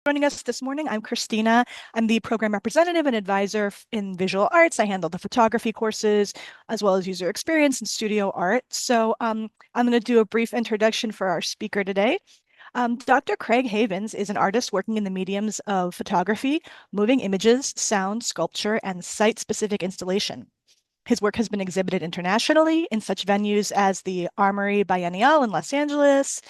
Joining us this morning, I'm Christina. I'm the program representative and advisor in visual arts. I handle the photography courses as well as user experience and studio art. I'm going to do a brief introduction for our speaker today. Dr. Craig Havens is an artist working in the mediums of photography, moving images, sound, sculpture, and site-specific installation. His work has been exhibited internationally in such venues as the Armory Biennial in Los Angeles,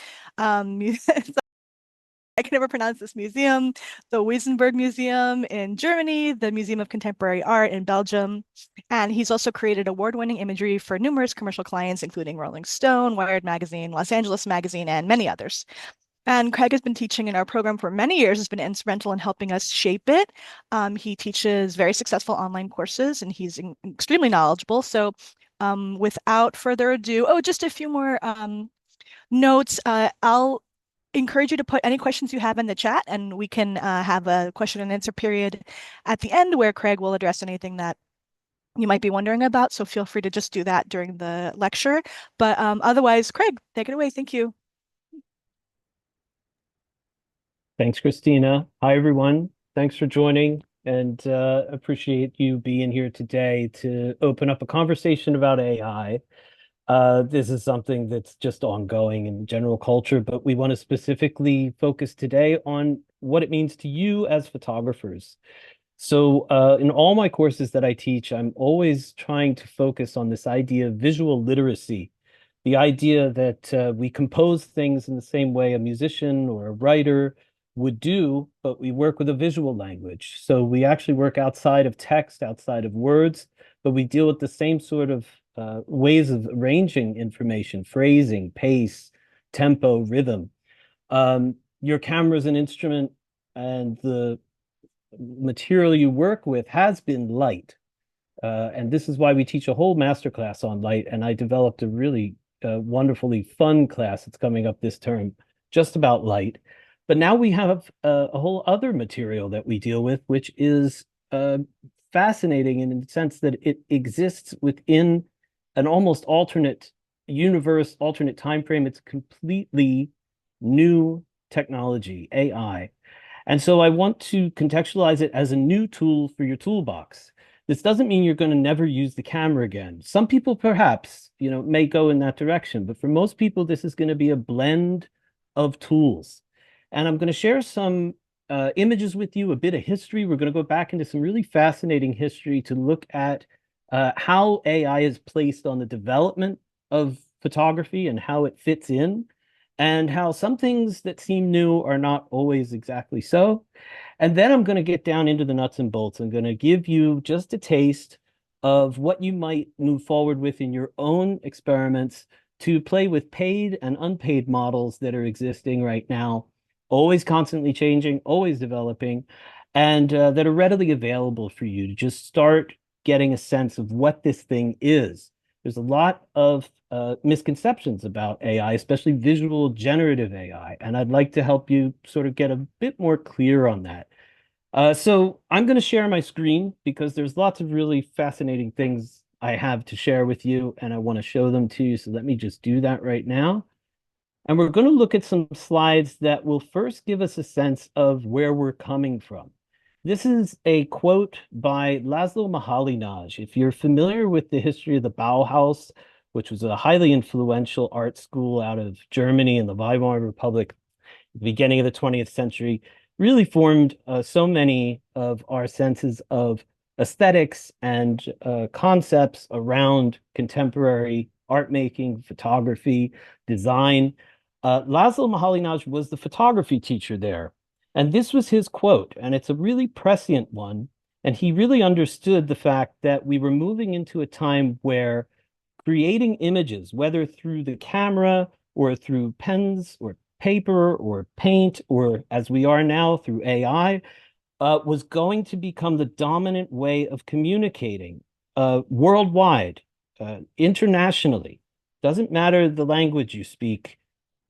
I can never pronounce this museum, the Wiesenberg Museum in Germany, the Museum of Contemporary Art in Belgium. And he's also created award-winning imagery for numerous commercial clients, including Rolling Stone, Wired Magazine, Los Angeles Magazine, and many others. And Craig has been teaching in our program for many years, has been instrumental in helping us shape it. He teaches very successful online courses, and he's extremely knowledgeable. Without further ado, just a few more notes. I'll encourage you to put any questions you have in the chat, and we can have a question and answer period at the end where Craig will address anything that you might be wondering about. So feel free to just do that during the lecture. But otherwise, Craig, take it away. Thank you. Thanks, Christina. Hi, everyone. Thanks for joining and appreciate you being here today to open up a conversation about AI. This is something that's just ongoing in general culture, but we want to specifically focus today on what it means to you as photographers. In all my courses that I teach, I'm always trying to focus on this idea of visual literacy, the idea that we compose things in the same way a musician or a writer would do, but we work with a visual language. So we actually work outside of text, outside of words, but we deal with the same sort of ways of arranging information, phrasing, pace, tempo, rhythm. Your camera is an instrument, and the material you work with has been light. And this is why we teach a whole masterclass on light. And I developed a really wonderfully fun class that's coming up this term just about light. But now we have a whole other material that we deal with, which is fascinating in the sense that it exists within an almost alternate universe, alternate time frame. It's completely new technology, AI. And so I want to contextualize it as a new tool for your toolbox. This doesn't mean you're going to never use the camera again. Some people perhaps, may go in that direction, but for most people, this is going to be a blend of tools. And I'm going to share some images with you, a bit of history. We're going to go back into some really fascinating history to look at how AI is placed on the development of photography and how it fits in, and how some things that seem new are not always exactly so. And then I'm going to get down into the nuts and bolts. I'm going to give you just a taste of what you might move forward with in your own experiments to play with paid and unpaid models that are existing right now, always constantly changing, always developing, and that are readily available for you to just start getting a sense of what this thing is. There's a lot of misconceptions about AI, especially visual generative AI, and I'd like to help you sort of get a bit more clear on that. So I'm going to share my screen because there's lots of really fascinating things I have to share with you, and I want to show them to you. So let me just do that right now. And we're going to look at some slides that will first give us a sense of where we're coming from. This is a quote by Laszlo Moholy-Nagy. If you're familiar with the history of the Bauhaus, which was a highly influential art school out of Germany and the Weimar Republic at the beginning of the 20th century, really formed so many of our senses of aesthetics and concepts around contemporary art making, photography, design. Laszlo Moholy-Nagy was the photography teacher there. And this was his quote, and it's a really prescient one. And he really understood the fact that we were moving into a time where creating images, whether through the camera or through pens or paper or paint, or as we are now through AI, was going to become the dominant way of communicating worldwide, internationally. Doesn't matter the language you speak,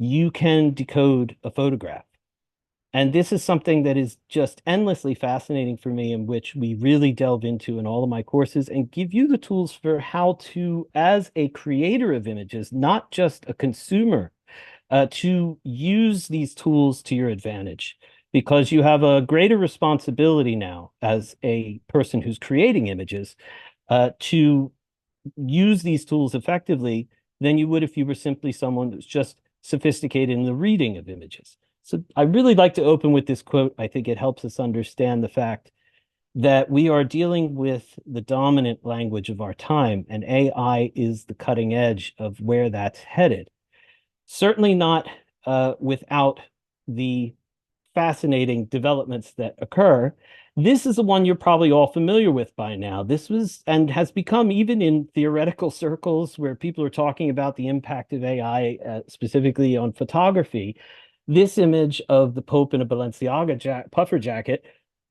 you can decode a photograph. And this is something that is just endlessly fascinating for me, in which we really delve into in all of my courses and give you the tools for how to, as a creator of images, not just a consumer, to use these tools to your advantage. because you have a greater responsibility now as a person who's creating images to use these tools effectively than you would if you were simply someone who's just sophisticated in the reading of images. So I really like to open with this quote. I think it helps us understand the fact that we are dealing with the dominant language of our time, and AI is the cutting edge of where that's headed. Certainly not without the fascinating developments that occur. This is the one you're probably all familiar with by now. This was and has become, even in theoretical circles where people are talking about the impact of AI, specifically on photography. This image of the Pope in a Balenciaga puffer jacket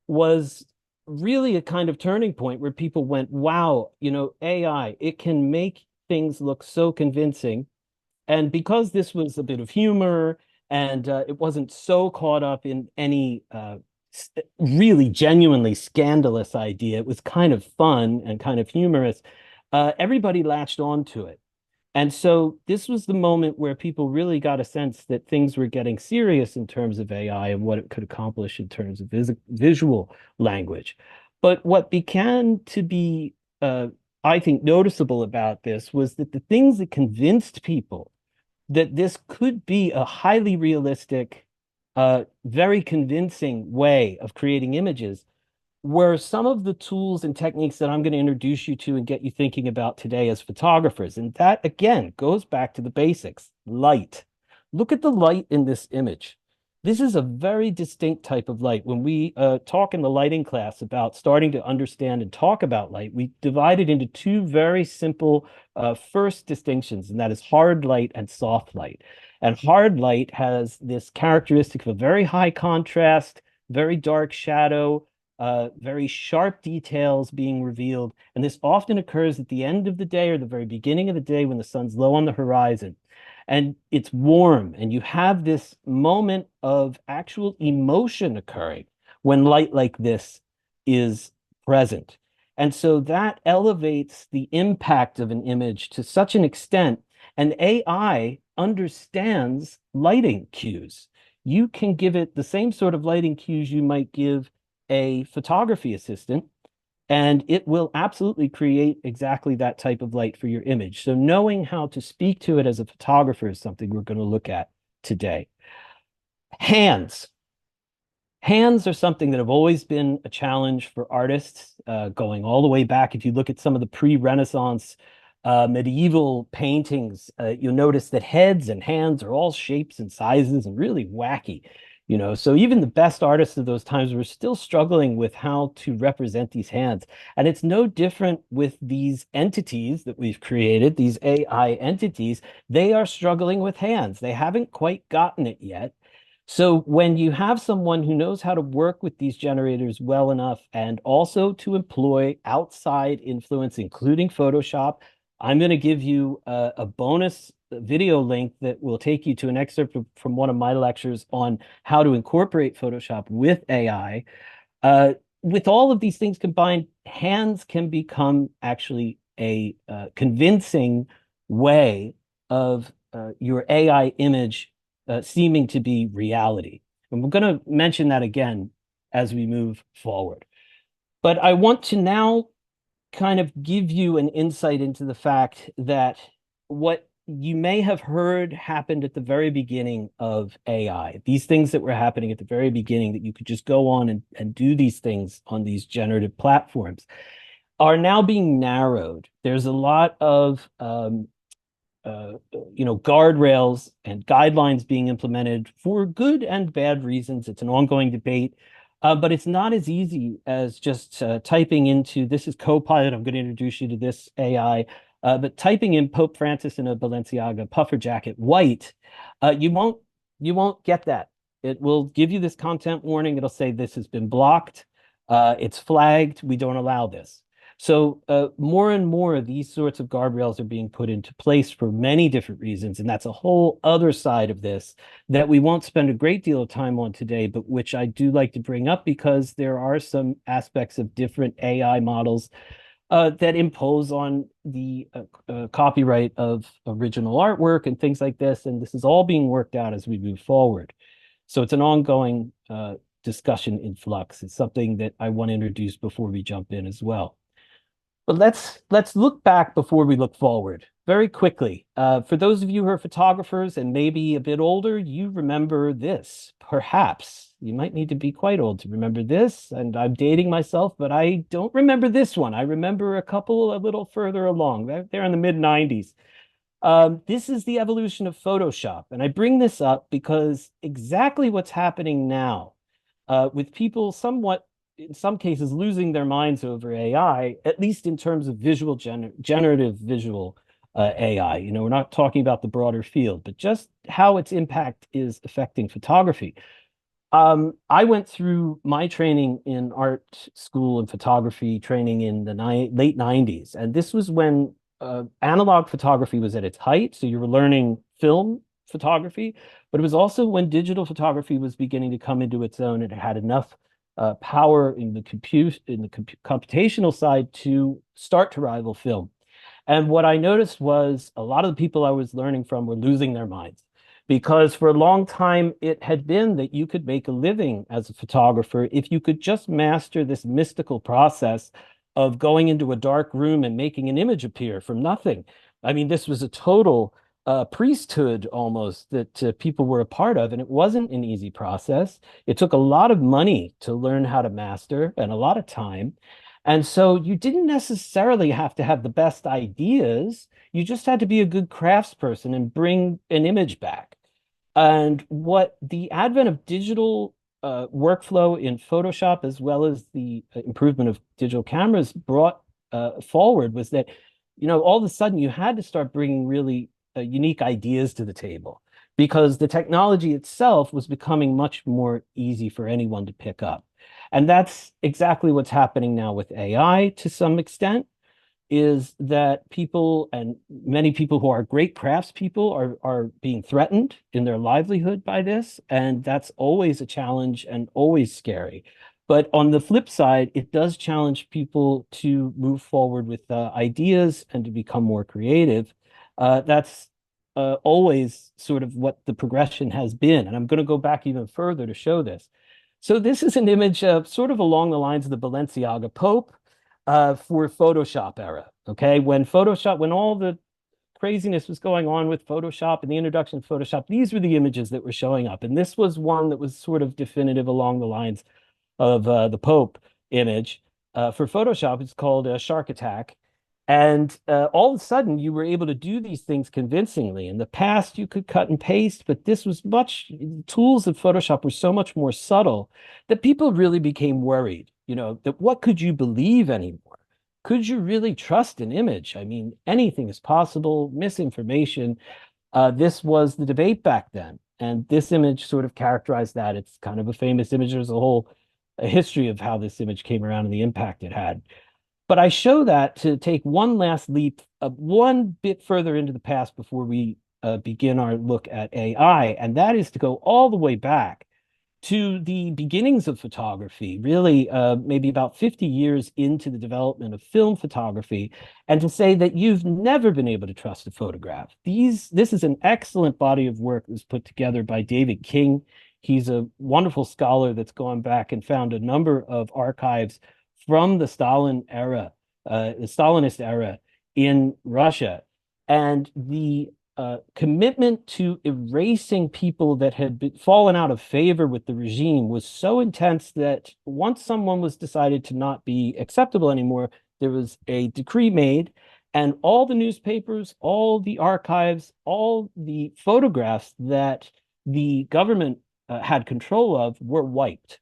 was really a kind of turning point where people went, wow, AI, it can make things look so convincing. And because this was a bit of humor and it wasn't so caught up in any really genuinely scandalous idea, it was kind of fun and kind of humorous. Everybody latched onto it. And so this was the moment where people really got a sense that things were getting serious in terms of AI and what it could accomplish in terms of visual language. But what began to be, I think, noticeable about this was that the things that convinced people that this could be a highly realistic, very convincing way of creating images were some of the tools and techniques that I'm going to introduce you to and get you thinking about today as photographers. And that, again, goes back to the basics. Light. Look at the light in this image. This is a very distinct type of light. When we talk in the lighting class about starting to understand and talk about light, we divide it into two very simple first distinctions, and that is hard light and soft light. And hard light has this characteristic of a very high contrast, very dark shadow, very sharp details being revealed. And this often occurs at the end of the day or the very beginning of the day when the sun's low on the horizon. And it's warm, and you have this moment of actual emotion occurring when light like this is present. And so that elevates the impact of an image to such an extent, and AI understands lighting cues. You can give it the same sort of lighting cues you might give a photography assistant, and it will absolutely create exactly that type of light for your image. So knowing how to speak to it as a photographer is something we're going to look at today. Hands. Hands are something that have always been a challenge for artists, going all the way back. If you look at some of the pre-Renaissance medieval paintings, you'll notice that heads and hands are all shapes and sizes and really wacky. So even the best artists of those times were still struggling with how to represent these hands. And it's no different with these entities that we've created, these AI entities. They are struggling with hands. They haven't quite gotten it yet. So when you have someone who knows how to work with these generators well enough and also to employ outside influence, including Photoshop, I'm going to give you a bonus video link that will take you to an excerpt from one of my lectures on how to incorporate Photoshop with AI. With all of these things combined, hands can become actually a convincing way of your AI image seeming to be reality. And we're going to mention that again as we move forward. But I want to now kind of give you an insight into the fact that what you may have heard happened at the very beginning of AI, these things that were happening at the very beginning, that you could just go on and do these things on these generative platforms, are now being narrowed. There's a lot of guardrails and guidelines being implemented for good and bad reasons. It's an ongoing debate, but it's not as easy as just typing into, this is Copilot, I'm going to introduce you to this AI, but typing in Pope Francis in a Balenciaga puffer jacket, white, you won't get that. It will give you this content warning. It'll say this has been blocked. It's flagged. We don't allow this. So more and more of these sorts of guardrails are being put into place for many different reasons. And that's a whole other side of this that we won't spend a great deal of time on today, but which I do like to bring up because there are some aspects of different AI models that impose on the copyright of original artwork and things like this. And this is all being worked out as we move forward. So it's an ongoing discussion in flux. It's something that I want to introduce before we jump in as well. But let's look back before we look forward very quickly. For those of you who are photographers and maybe a bit older, you remember this. Perhaps you might need to be quite old to remember this. And I'm dating myself, but I don't remember this one. I remember a couple a little further along. They're in the mid 90s. This is the evolution of Photoshop. And I bring this up because exactly what's happening now, with people somewhat, in some cases, losing their minds over AI, at least in terms of generative visual AI. You know, we're not talking about the broader field, but just how its impact is affecting photography. I went through my training in art school and photography training in the late 90s. And this was when analog photography was at its height. So you were learning film photography, but it was also when digital photography was beginning to come into its own and it had enough power in the computational side to start to rival film. And what I noticed was a lot of the people I was learning from were losing their minds because for a long time it had been that you could make a living as a photographer if you could just master this mystical process of going into a dark room and making an image appear from nothing. I mean, this was a total priesthood almost that people were a part of, and it wasn't an easy process. It took a lot of money to learn how to master and a lot of time. And so you didn't necessarily have to have the best ideas. You just had to be a good craftsperson and bring an image back. And what the advent of digital workflow in Photoshop, as well as the improvement of digital cameras, brought forward was that, you know, all of a sudden you had to start bringing really unique ideas to the table because the technology itself was becoming much more easy for anyone to pick up. And that's exactly what's happening now with AI to some extent, is that people and many people who are great craftspeople are being threatened in their livelihood by this. And that's always a challenge and always scary. But on the flip side, it does challenge people to move forward with ideas and to become more creative. That's always sort of what the progression has been. And I'm going to go back even further to show this. So this is an image of sort of along the lines of the Balenciaga Pope for Photoshop era. Okay, when all the craziness was going on with Photoshop and the introduction of Photoshop, these were the images that were showing up. And this was one that was sort of definitive along the lines of the Pope image. For Photoshop, it's called Shark Attack. And all of a sudden, you were able to do these things convincingly. In the past, you could cut and paste, but tools of Photoshop were so much more subtle that people really became worried, you know, that what could you believe anymore? Could you really trust an image? I mean, anything is possible, misinformation. This was the debate back then. And this image sort of characterized that. It's kind of a famous image. There's a history of how this image came around and the impact it had. But I show that to take one last leap, one bit further into the past before we begin our look at AI, and that is to go all the way back to the beginnings of photography, really maybe about 50 years into the development of film photography, and to say that you've never been able to trust a photograph. This is an excellent body of work that was put together by David King. He's a wonderful scholar that's gone back and found a number of archives from the Stalinist era in Russia. And the commitment to erasing people that had fallen out of favor with the regime was so intense that once someone was decided to not be acceptable anymore, there was a decree made, and all the newspapers, all the archives, all the photographs that the government had control of were wiped.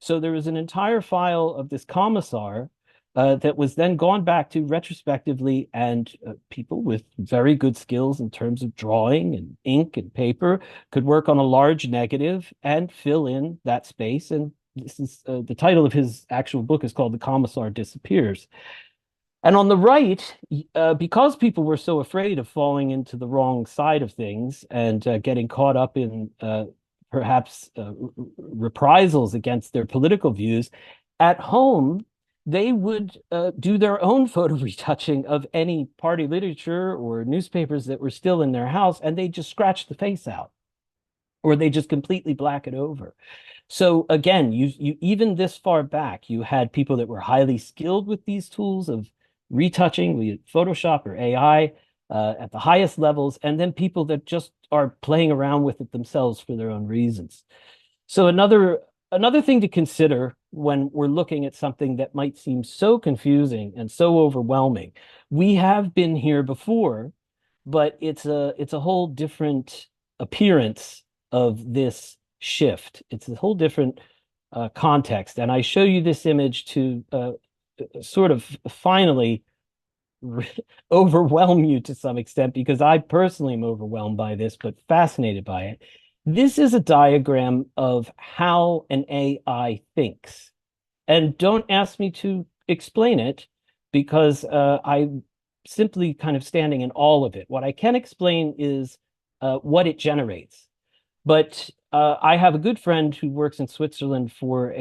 So there was an entire file of this commissar that was then gone back to retrospectively, and people with very good skills in terms of drawing and ink and paper could work on a large negative and fill in that space. And this is the title of his actual book is called The Commissar Disappears. And on the right, because people were so afraid of falling into the wrong side of things and getting caught up in perhaps reprisals against their political views, at home, they would do their own photo retouching of any party literature or newspapers that were still in their house, and they just scratch the face out, or they just completely black it over. So again, you even this far back, you had people that were highly skilled with these tools of retouching, be it Photoshop or AI, at the highest levels, and then people that just are playing around with it themselves for their own reasons. So another thing to consider when we're looking at something that might seem so confusing and so overwhelming, we have been here before, but it's a whole different appearance of this shift. It's a whole different context. And I show you this image to sort of finally overwhelm you to some extent because I personally am overwhelmed by this, but fascinated by it. This is a diagram of how an AI thinks. And don't ask me to explain it because I'm simply kind of standing in all of it. What I can explain is what it generates. But I have a good friend who works in Switzerland for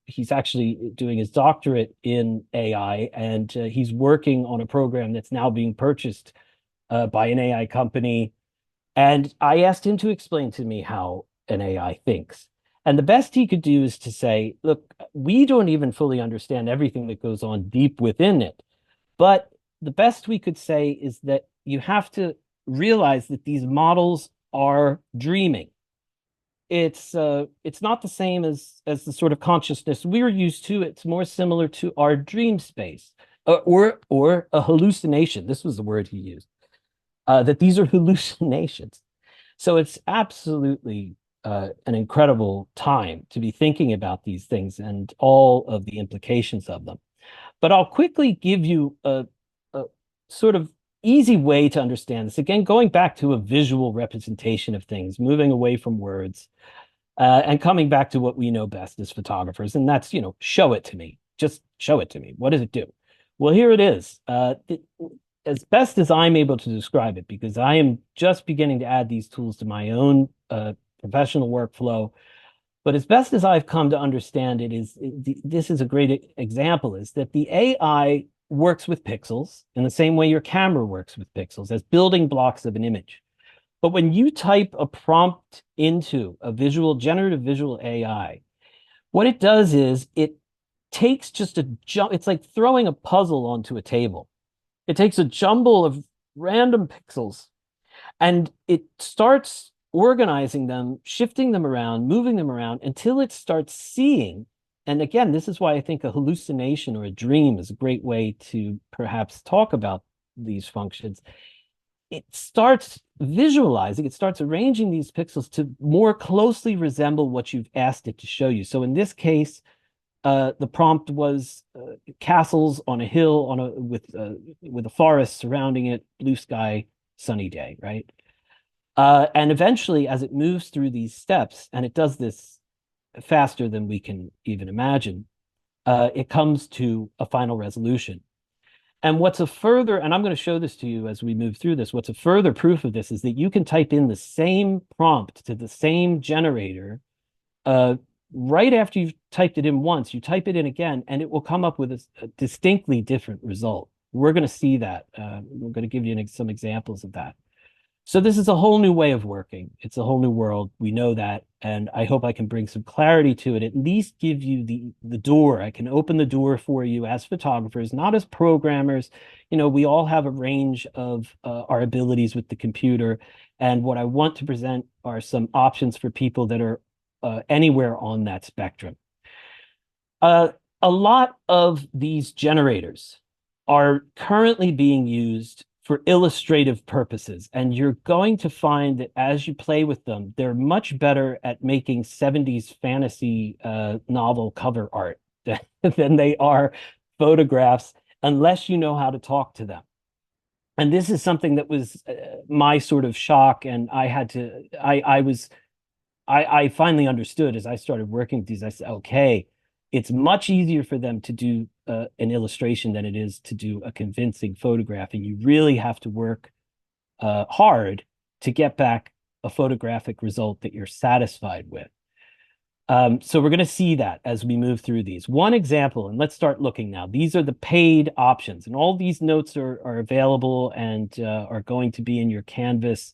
he's actually doing his doctorate in AI, and he's working on a program that's now being purchased by an AI company. And I asked him to explain to me how an AI thinks. And the best he could do is to say, look, we don't even fully understand everything that goes on deep within it. But the best we could say is that you have to realize that these models are dreaming. It's not the same as the sort of consciousness we're used to. It's more similar to our dream space, or a hallucination. This was the word he used. That these are hallucinations. So it's absolutely an incredible time to be thinking about these things and all of the implications of them. But I'll quickly give you a sort of easy way to understand this. Again, going back to a visual representation of things, moving away from words, and coming back to what we know best as photographers, and that's, show it to me. Just show it to me. What does it do? Well, here it is. As best as I'm able to describe it, because I am just beginning to add these tools to my own professional workflow. But as best as I've come to understand it, this is a great example, is that the AI works with pixels in the same way your camera works with pixels as building blocks of an image. But when you type a prompt into a generative visual AI, what it does is it takes just a jump. It's like throwing a puzzle onto a table. It takes a jumble of random pixels and it starts organizing them, shifting them around, moving them around until it starts seeing. And again, this is why I think a hallucination or a dream is a great way to perhaps talk about these functions. It starts visualizing, it starts arranging these pixels to more closely resemble what you've asked it to show you. So in this case, the prompt was castles on a hill with a forest surrounding it, blue sky, sunny day, right? And eventually, as it moves through these steps, and it does this faster than we can even imagine, it comes to a final resolution. And and I'm going to show this to you as we move through this, what's a further proof of this is that you can type in the same prompt to the same generator right after you've typed it in once, you type it in again, and it will come up with a distinctly different result. We're going to see that. We're going to give you some examples of that. So this is a whole new way of working. It's a whole new world. We know that, and I hope I can bring some clarity to it, at least give you the door. I can open the door for you as photographers, not as programmers. We all have a range of our abilities with the computer, and what I want to present are some options for people that are anywhere on that spectrum. A lot of these generators are currently being used for illustrative purposes, and you're going to find that as you play with them, they're much better at making 70s fantasy novel cover art than they are photographs, unless you know how to talk to them. And this is something that was my sort of shock, and I finally understood as I started working with these. I said, okay, it's much easier for them to do an illustration than it is to do a convincing photograph. And you really have to work hard to get back a photographic result that you're satisfied with. So we're going to see that as we move through these. One example, and let's start looking now. These are the paid options, and all these notes are available and are going to be in your Canvas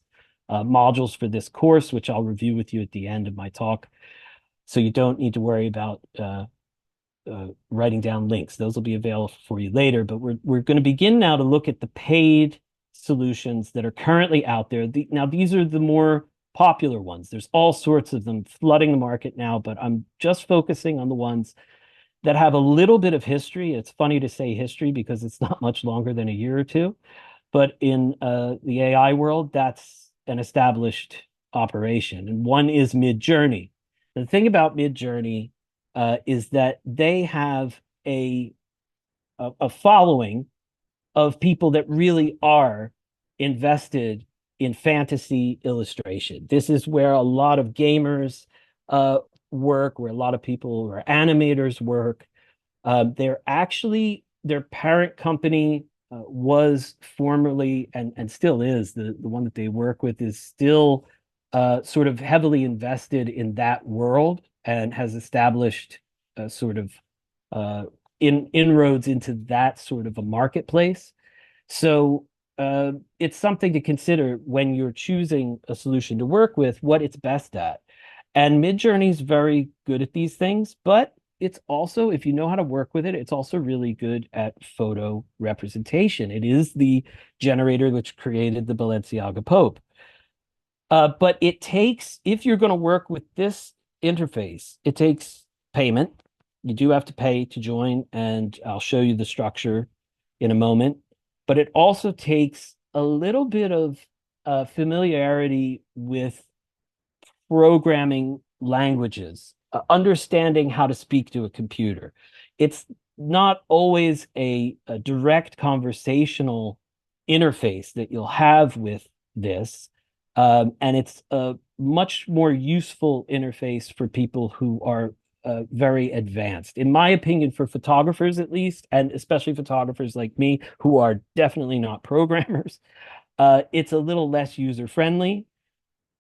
modules for this course, which I'll review with you at the end of my talk. So you don't need to worry about writing down links. Those will be available for you later, but we're going to begin now to look at the paid solutions that are currently out there. Now, these are the more popular ones. There's all sorts of them flooding the market now, but I'm just focusing on the ones that have a little bit of history. It's funny to say history because it's not much longer than a year or two, but in the AI world, that's an established operation. And one is Midjourney. The thing about Midjourney is that they have a following of people that really are invested in fantasy illustration. This is where a lot of gamers work, where a lot of people who are animators work. They're actually their parent company was formerly and still is the one that they work with is still sort of heavily invested in that world and has established sort of uh, inroads into that sort of a marketplace. So it's something to consider when you're choosing a solution to work with, what it's best at. And Midjourney is very good at these things, but it's also, if you know how to work with it, it's also really good at photo representation. It is the generator which created the Balenciaga Pope. But it takes, if you're going to work with this interface, it takes payment. You do have to pay to join, and I'll show you the structure in a moment. But it also takes a little bit of familiarity with programming languages, understanding how to speak to a computer. It's not always a direct conversational interface that you'll have with this. And it's a much more useful interface for people who are very advanced. In my opinion, for photographers at least, and especially photographers like me who are definitely not programmers, it's a little less user friendly.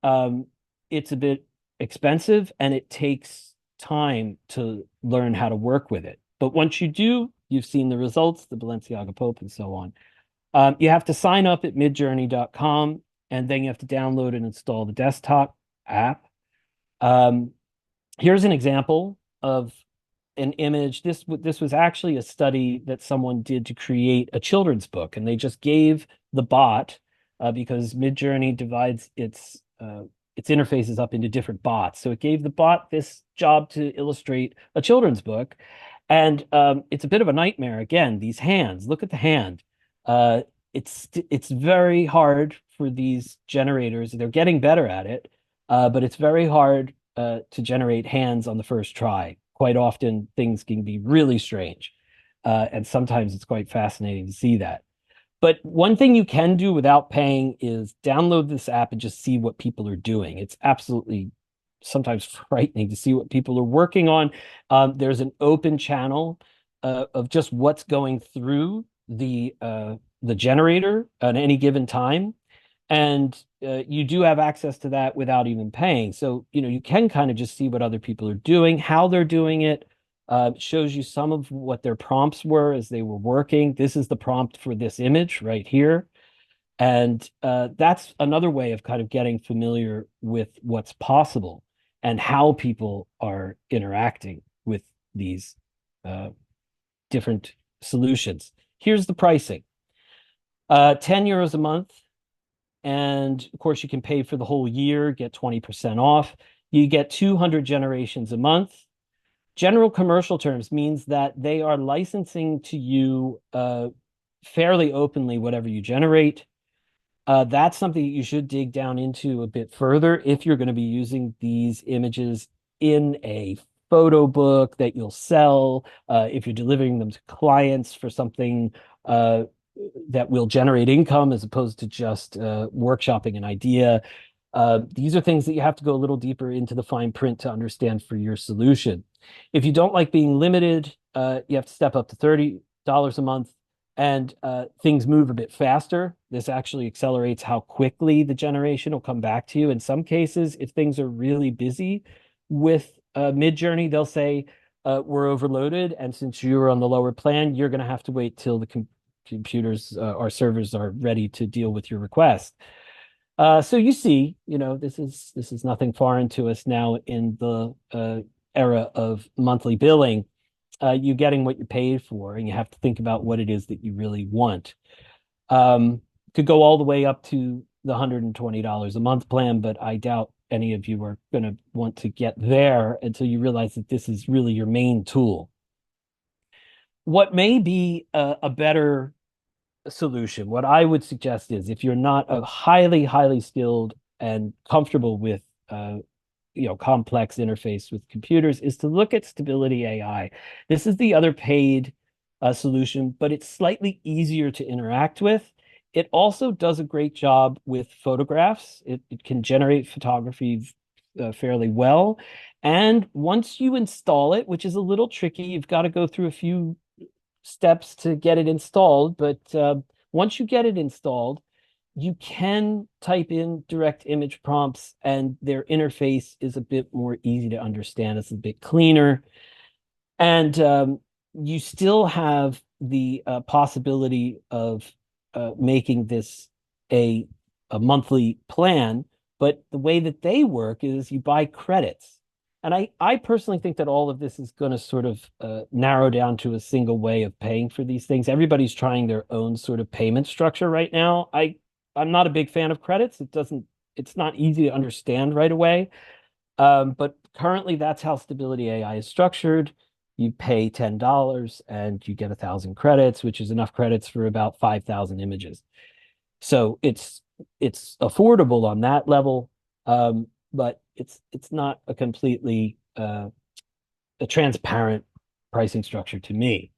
Um, it's a bit expensive and it takes time to learn how to work with it. But once you do, you've seen the results, the Balenciaga Pope and so on. You have to sign up at midjourney.com and then you have to download and install the desktop app. Um, Here's an example of an image. This was actually a study that someone did to create a children's book, and they just gave the bot because Midjourney divides its interfaces up into different bots. So it gave the bot this job to illustrate a children's book, and it's a bit of a nightmare. Again, these hands. Look at the hand. Uh, it's very hard for these generators. They're getting better at it, but it's very hard to generate hands on the first try. Quite often, things can be really strange, and sometimes it's quite fascinating to see that. But one thing you can do without paying is download this app and just see what people are doing. It's absolutely sometimes frightening to see what people are working on. There's an open channel of just what's going through the generator at any given time. And you do have access to that without even paying. So, you can kind of just see what other people are doing, how they're doing it. Shows you some of what their prompts were as they were working. This is the prompt for this image right here. And that's another way of kind of getting familiar with what's possible and how people are interacting with these uh, different solutions. Here's the pricing. 10 euros a month. And of course, you can pay for the whole year, get 20% off. You get 200 generations a month. General commercial terms means that they are licensing to you fairly openly whatever you generate. That's something you should dig down into a bit further if you're going to be using these images in a photo book that you'll sell, if you're delivering them to clients for something that will generate income as opposed to just workshopping an idea. These are things that you have to go a little deeper into the fine print to understand for your solution. If you don't like being limited, you have to step up to $30 a month and things move a bit faster. This actually accelerates how quickly the generation will come back to you. In some cases, if things are really busy with Midjourney, they'll say, we're overloaded. And since you're on the lower plan, you're going to have to wait till the computers or servers are ready to deal with your request. So you see, this is nothing foreign to us now in the era of monthly billing, you're getting what you paid for, and you have to think about what it is that you really want. Could go all the way up to the $120 a month plan, but I doubt any of you are going to want to get there until you realize that this is really your main tool. What may be a better solution, what I would suggest is if you're not a highly skilled and comfortable with complex interface with computers, is to look at Stability AI. This is the other paid solution, but it's slightly easier to interact with. It also does a great job with photographs. It can generate photography fairly well. And once you install it, which is a little tricky, you've got to go through a few steps to get it installed. But once you get it installed, you can type in direct image prompts, and their interface is a bit more easy to understand. It's a bit cleaner. And you still have the possibility of making this a monthly plan, but the way that they work is you buy credits. And I personally think that all of this is going to sort of narrow down to a single way of paying for these things. Everybody's trying their own sort of payment structure right now. I'm not a big fan of credits. It's not easy to understand right away. But currently that's how Stability AI is structured. You pay $10 and you get 1,000 credits, which is enough credits for about 5,000 images. So it's affordable on that level, but it's not a completely a transparent pricing structure to me.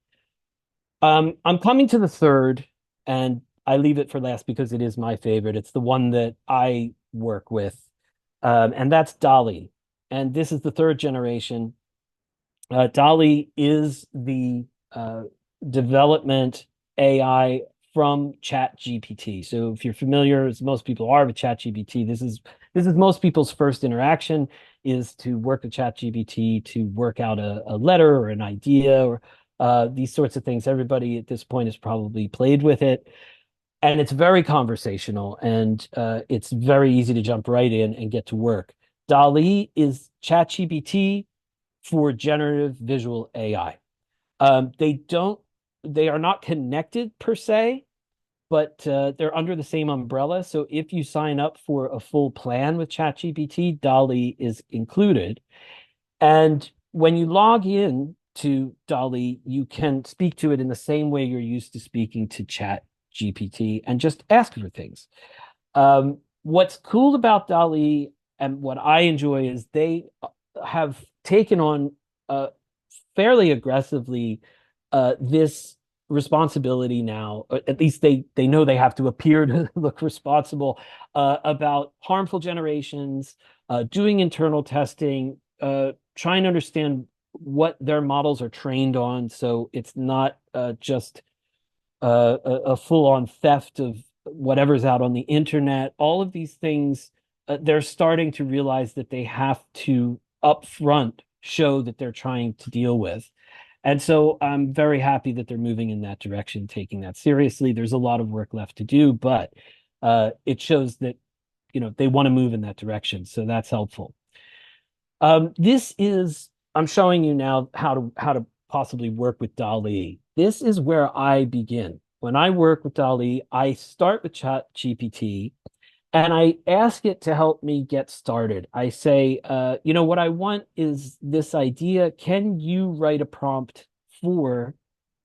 I'm coming to the third, and I leave it for last because it is my favorite. It's the one that I work with, and that's DALL-E. And this is the third generation. DALL-E is the development AI from ChatGPT. So if you're familiar, as most people are with ChatGPT, this is most people's first interaction, is to work with ChatGPT to work out a letter or an idea or these sorts of things. Everybody at this point has probably played with it. And it's very conversational, and it's very easy to jump right in and get to work. DALL-E is ChatGPT for generative visual AI. They are not connected per se, but they're under the same umbrella. So if you sign up for a full plan with ChatGPT, DALL-E is included. And when you log in to DALL-E, you can speak to it in the same way you're used to speaking to ChatGPT and just ask for things. What's cool about DALL-E and what I enjoy is they have taken on fairly aggressively this responsibility now. At least they know they have to appear to look responsible about harmful generations, doing internal testing, trying to understand what their models are trained on, so it's not just a full-on theft of whatever's out on the internet. All of these things, they're starting to realize that they have to upfront show that they're trying to deal with. And so I'm very happy that they're moving in that direction, taking that seriously. There's a lot of work left to do, but it shows that they want to move in that direction. So that's helpful. I'm showing you now how to possibly work with DALL-E. This is where I begin. When I work with DALL-E, I start with ChatGPT and I ask it to help me get started. I say, what I want is this idea. Can you write a prompt for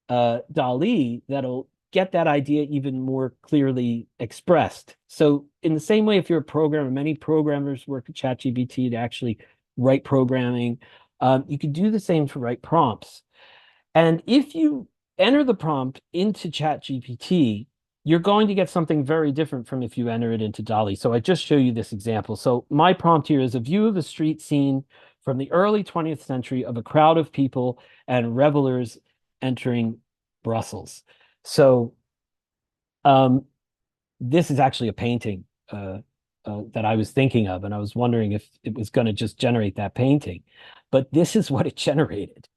DALL-E that'll get that idea even more clearly expressed? So in the same way, if you're a programmer, many programmers work with ChatGPT to actually write programming. You could do the same to write prompts. And if you enter the prompt into ChatGPT, you're going to get something very different from if you enter it into DALL-E. So I just show you this example. So my prompt here is a view of a street scene from the early 20th century of a crowd of people and revelers entering Brussels. So this is actually a painting that I was thinking of, and I was wondering if it was going to just generate that painting. But this is what it generated.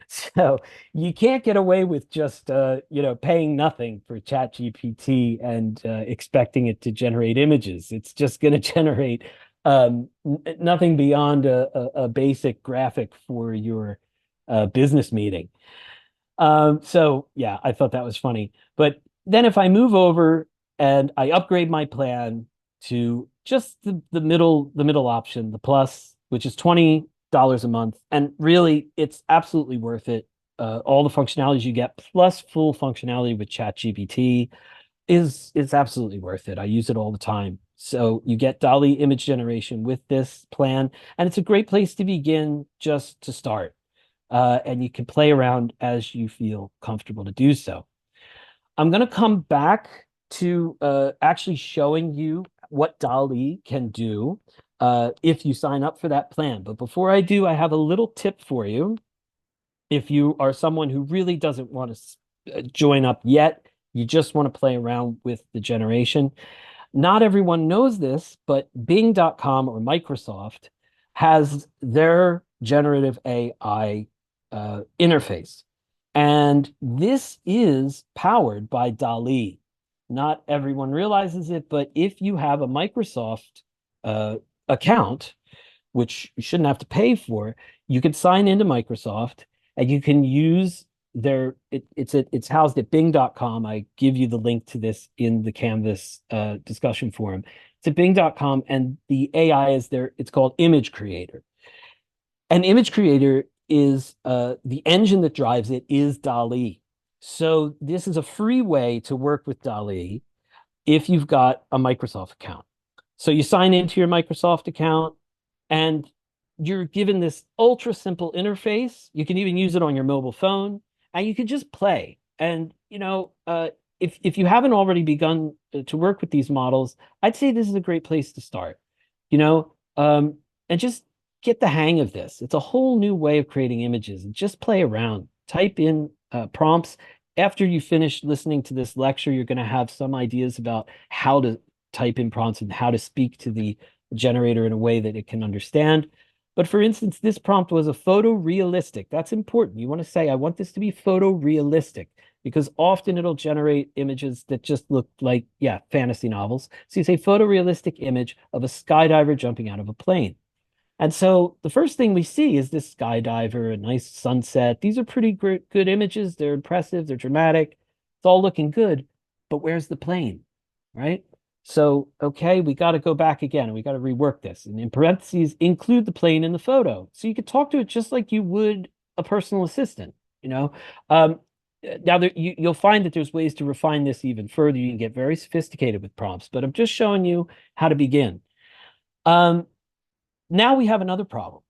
So you can't get away with just paying nothing for ChatGPT and expecting it to generate images. It's just going to generate Nothing beyond a basic graphic for your business meeting. So yeah, I thought that was funny. But then if I move over and I upgrade my plan to just the middle option, the plus, which is $20 a month, and really it's absolutely worth it. All the functionalities you get plus full functionality with ChatGPT is absolutely worth it. I use it all the time. So you get DALL-E image generation with this plan, and it's a great place to begin just to start. And you can play around as you feel comfortable to do so. I'm going to come back to actually showing you what DALL-E can do if you sign up for that plan. But before I do, I have a little tip for you. If you are someone who really doesn't want to join up yet, you just want to play around with the generation. Not everyone knows this, but Bing.com or Microsoft has their generative AI interface. And this is powered by DALL-E. Not everyone realizes it, but if you have a Microsoft account, which you shouldn't have to pay for, you can sign into Microsoft and you can use it's housed at Bing.com. I give you the link to this in the Canvas discussion forum. It's at Bing.com, and the AI is there. It's called Image Creator. And Image Creator is the engine that drives it is DALL-E. So this is a free way to work with DALL-E if you've got a Microsoft account. So you sign into your Microsoft account and you're given this ultra simple interface. You can even use it on your mobile phone and you can just play. And, if you haven't already begun to work with these models, I'd say this is a great place to start, you know, and just get the hang of this. It's a whole new way of creating images and just play around. Type in prompts. After you finish listening to this lecture, you're going to have some ideas about how to type in prompts and how to speak to the generator in a way that it can understand. But for instance, this prompt was a photorealistic. That's important. You want to say, I want this to be photorealistic because often it'll generate images that just look like, yeah, fantasy novels. So you say photorealistic image of a skydiver jumping out of a plane. And so the first thing we see is this skydiver, a nice sunset. These are pretty good images. They're impressive. They're dramatic. It's all looking good. But where's the plane, right? So, okay, we got to go back again and we got to rework this. And in parentheses, include the plane in the photo. So you could talk to it just like you would a personal assistant, you know? Now you'll find that there's ways to refine this even further. You can get very sophisticated with prompts, but I'm just showing you how to begin. Now we have another problem.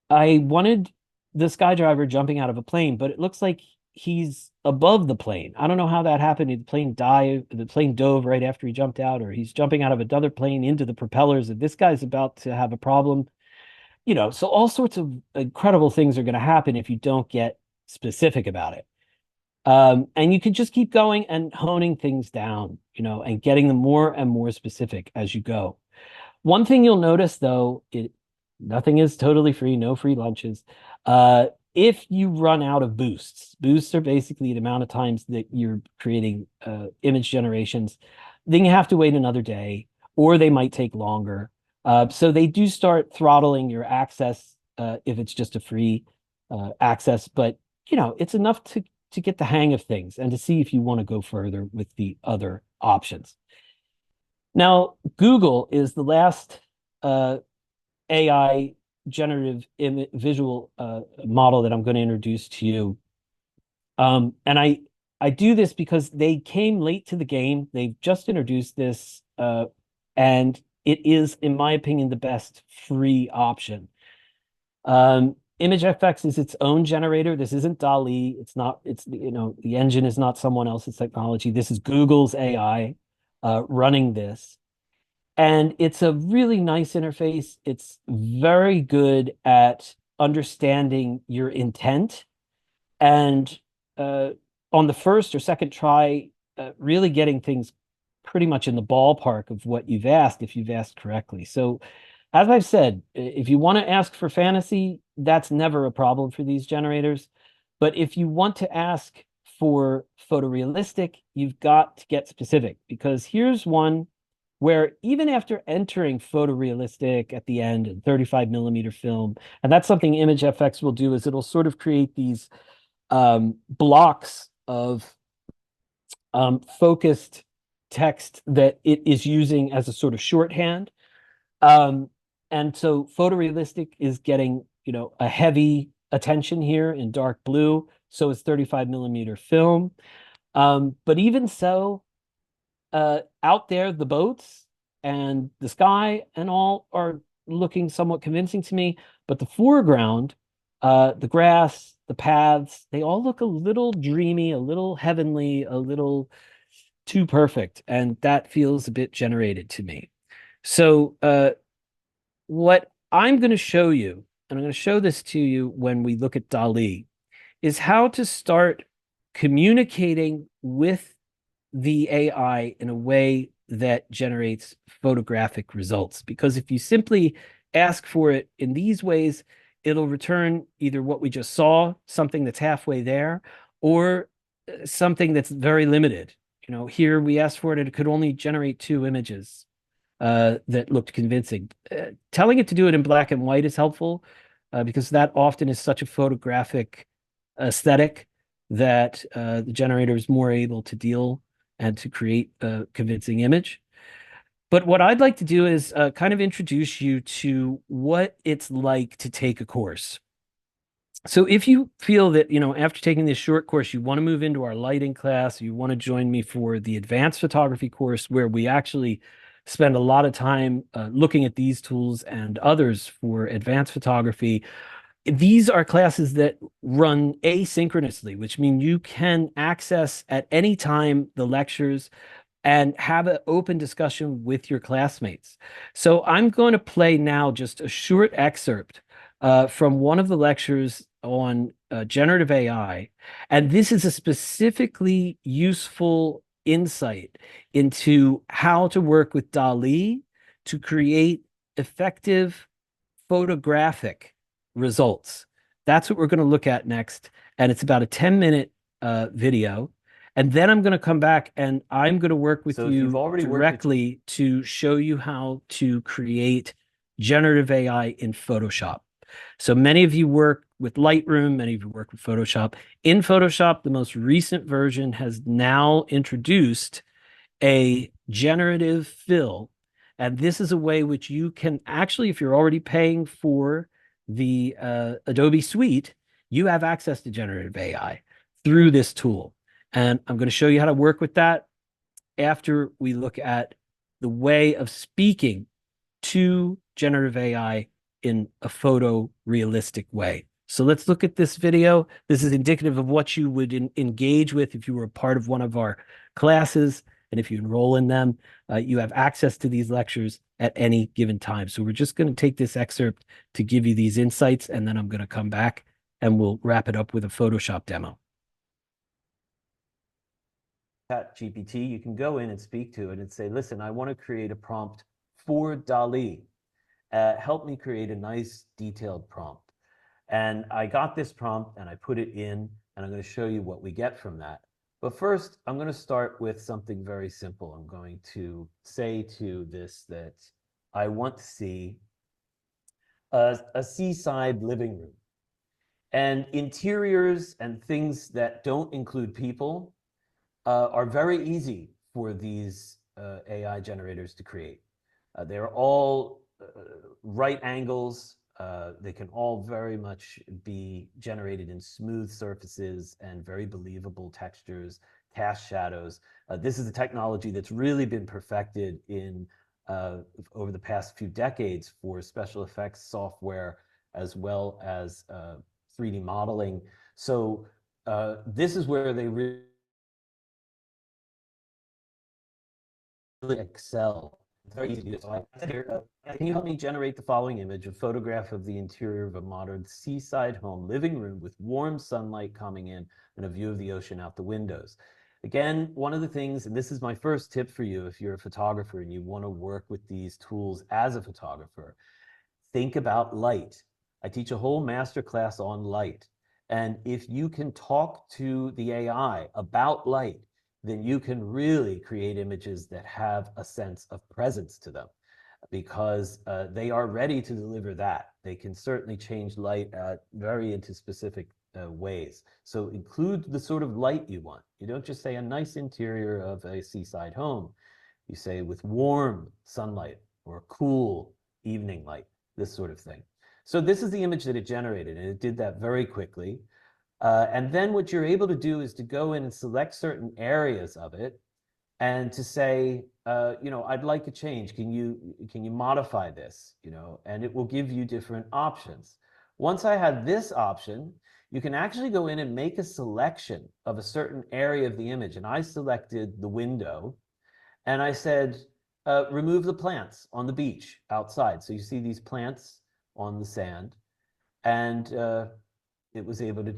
I wanted the skydiver jumping out of a plane, but it looks like he's above the plane. I don't know how that happened. The plane dove right after he jumped out, or he's jumping out of another plane into the propellers, and this guy's about to have a problem. So all sorts of incredible things are going to happen if you don't get specific about it. And you can just keep going and honing things down, and getting them more and more specific as you go. One thing you'll notice, though, nothing is totally free, no free lunches. If you run out of boosts are basically the amount of times that you're creating image generations, then you have to wait another day, or they might take longer. So they do start throttling your access if it's just a free access, but it's enough to get the hang of things and to see if you want to go further with the other options. Now, Google is the last AI generative visual model that I'm going to introduce to you. And I do this because they came late to the game. They've just introduced this, and it is, in my opinion, the best free option. ImageFX is its own generator. This isn't DALL-E. The engine is not someone else's technology. This is Google's AI running this. And it's a really nice interface. It's very good at understanding your intent. And on the first or second try, really getting things pretty much in the ballpark of what you've asked, if you've asked correctly. So as I've said, if you want to ask for fantasy, that's never a problem for these generators. But if you want to ask for photorealistic, you've got to get specific, because here's one where even after entering photorealistic at the end and 35 millimeter film, and that's something ImageFX will do, is it'll sort of create these blocks of focused text that it is using as a sort of shorthand. And so photorealistic is getting, a heavy attention here in dark blue. So is 35 millimeter film. But even so, out there, the boats and the sky and all are looking somewhat convincing to me. But the foreground, the grass, the paths, they all look a little dreamy, a little heavenly, a little too perfect. And that feels a bit generated to me. So what I'm going to show you, and I'm going to show this to you when we look at DALL-E, is how to start communicating with the AI in a way that generates photographic results. Because if you simply ask for it in these ways, it'll return either what we just saw, something that's halfway there, or something that's very limited. Here we asked for it, and it could only generate 2 images that looked convincing. Telling it to do it in black and white is helpful because that often is such a photographic aesthetic that the generator is more able to deal and to create a convincing image. But what I'd like to do is kind of introduce you to what it's like to take a course. So if you feel that, after taking this short course, you want to move into our lighting class, you want to join me for the advanced photography course, where we actually spend a lot of time looking at these tools and others for advanced photography. These are classes that run asynchronously, which means you can access at any time the lectures and have an open discussion with your classmates. So I'm going to play now just a short excerpt from one of the lectures on generative AI. And this is a specifically useful insight into how to work with DALL-E to create effective photographic results. That's what we're going to look at next. And it's about a 10-minute video. And then I'm going to come back and I'm going to work with you directly to show you how to create generative AI in Photoshop. So many of you work with Lightroom, many of you work with Photoshop. In Photoshop, the most recent version has now introduced a generative fill. And this is a way which you can actually, if you're already paying for the Adobe Suite, you have access to generative AI through this tool. And I'm going to show you how to work with that after we look at the way of speaking to generative AI in a photorealistic way. So let's look at this video. This is indicative of what you would engage with if you were a part of one of our classes. And if you enroll in them, you have access to these lectures at any given time. So we're just going to take this excerpt to give you these insights, and then I'm going to come back and we'll wrap it up with a Photoshop demo. ChatGPT, you can go in and speak to it and say, listen, I want to create a prompt for DALL-E. Help me create a nice detailed prompt. And I got this prompt and I put it in, and I'm going to show you what we get from that. But first, I'm going to start with something very simple. I'm going to say to this that I want to see a seaside living room. And interiors and things that don't include people are very easy for these AI generators to create. They're all right angles. They can all very much be generated in smooth surfaces and very believable textures, cast shadows. This is a technology that's really been perfected in over the past few decades for special effects software as well as 3D modeling. So this is where they really excel. It's very easy to do. So I said here, can you help me generate the following image, a photograph of the interior of a modern seaside home living room with warm sunlight coming in and a view of the ocean out the windows. Again, one of the things, and this is my first tip for you if you're a photographer and you want to work with these tools as a photographer, think about light. I teach a whole master class on light. And if you can talk to the AI about light, then you can really create images that have a sense of presence to them, because they are ready to deliver that. They can certainly change light very into specific ways. So include the sort of light you want. You don't just say a nice interior of a seaside home. You say with warm sunlight or cool evening light, this sort of thing. So this is the image that it generated, and it did that very quickly. And then what you're able to do is to go in and select certain areas of it and to say, I'd like a change. Can you modify this? And it will give you different options. Once I had this option, you can actually go in and make a selection of a certain area of the image. And I selected the window, and I said, remove the plants on the beach outside. So you see these plants on the sand, and it was able to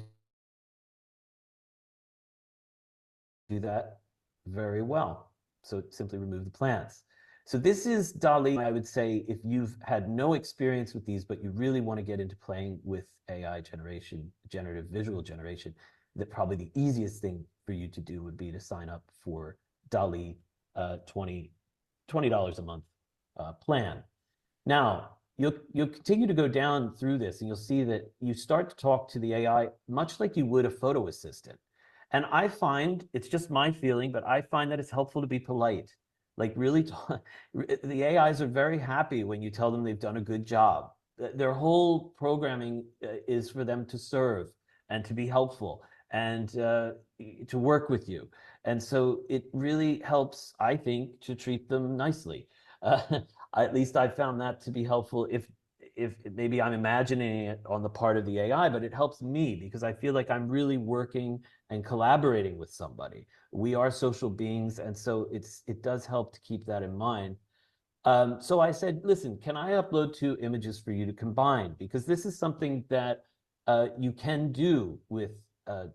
do that very well. So simply remove the plants. So this is DALL-E. I would say if you've had no experience with these, but you really want to get into playing with AI generation, generative visual generation, that probably the easiest thing for you to do would be to sign up for DALL-E $20 a month plan. Now, you'll continue to go down through this, and you'll see that you start to talk to the AI much like you would a photo assistant. And I find, it's just my feeling, but I find that it's helpful to be polite. Like really, the AIs are very happy when you tell them they've done a good job. Their whole programming is for them to serve and to be helpful and to work with you. And so it really helps, I think, to treat them nicely. At least I found that to be helpful if maybe I'm imagining it on the part of the AI, but it helps me because I feel like I'm really working and collaborating with somebody. We are social beings, and so it does help to keep that in mind. So I said, listen, can I upload 2 images for you to combine? Because this is something that you can do with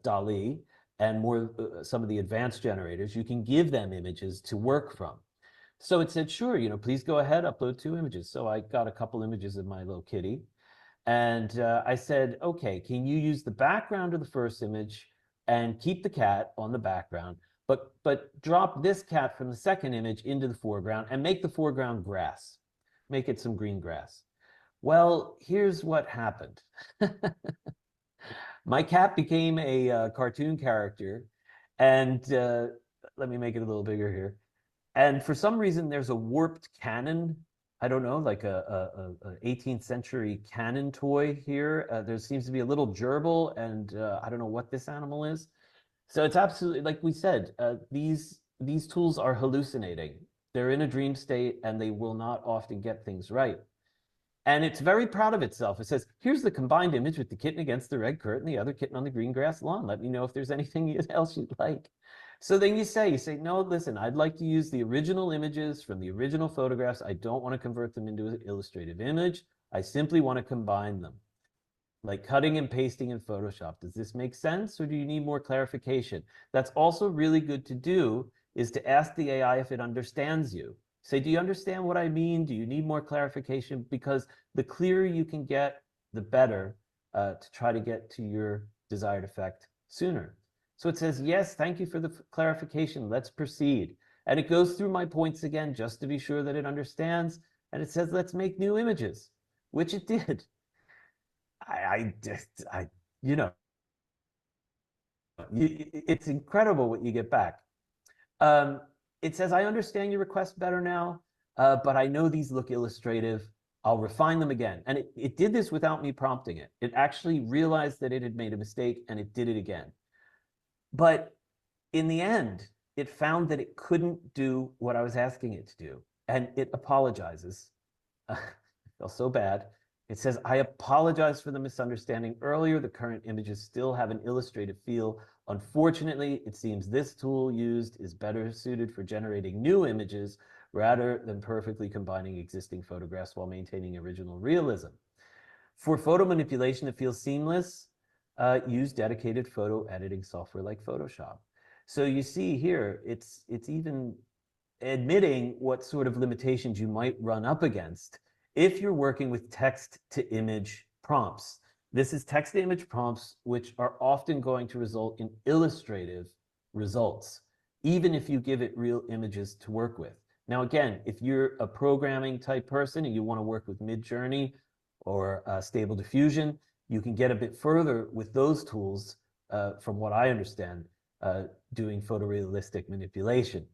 DALL-E and more some of the advanced generators. You can give them images to work from. So it said, sure, please go ahead, upload 2 images. So I got a couple images of my little kitty. And I said, okay, can you use the background of the first image and keep the cat on the background, but drop this cat from the second image into the foreground and make the foreground grass. Make it some green grass. Well, here's what happened. My cat became a cartoon character, and let me make it a little bigger here. And for some reason, there's a warped cannon. I don't know, like a 18th century cannon toy here. There seems to be a little gerbil, and I don't know what this animal is. So it's absolutely, like we said, these tools are hallucinating. They're in a dream state, and they will not often get things right. And it's very proud of itself. It says, here's the combined image with the kitten against the red curtain, the other kitten on the green grass lawn. Let me know if there's anything else you'd like. So then you say, no, listen, I'd like to use the original images from the original photographs. I don't want to convert them into an illustrative image. I simply want to combine them, like cutting and pasting in Photoshop. Does this make sense, or do you need more clarification? That's also really good to do, is to ask the AI if it understands you. Say, do you understand what I mean? Do you need more clarification? Because the clearer you can get, the better to try to get to your desired effect sooner. So it says, yes, thank you for the clarification. Let's proceed. And it goes through my points again, just to be sure that it understands. And it says, let's make new images, which it did. It's incredible what you get back. It says, I understand your request better now, but I know these look illustrative. I'll refine them again. And it did this without me prompting it. It actually realized that it had made a mistake, and it did it again. But in the end, it found that it couldn't do what I was asking it to do. And it apologizes. I feel so bad. It says, I apologize for the misunderstanding earlier. The current images still have an illustrative feel. Unfortunately, it seems this tool used is better suited for generating new images rather than perfectly combining existing photographs while maintaining original realism. For photo manipulation that feels seamless, use dedicated photo editing software like Photoshop. So you see here, it's even admitting what sort of limitations you might run up against if you're working with text-to-image prompts. This is text-to-image prompts, which are often going to result in illustrative results, even if you give it real images to work with. Now, again, if you're a programming type person and you want to work with Midjourney or Stable Diffusion, you can get a bit further with those tools, from what I understand, doing photorealistic manipulation.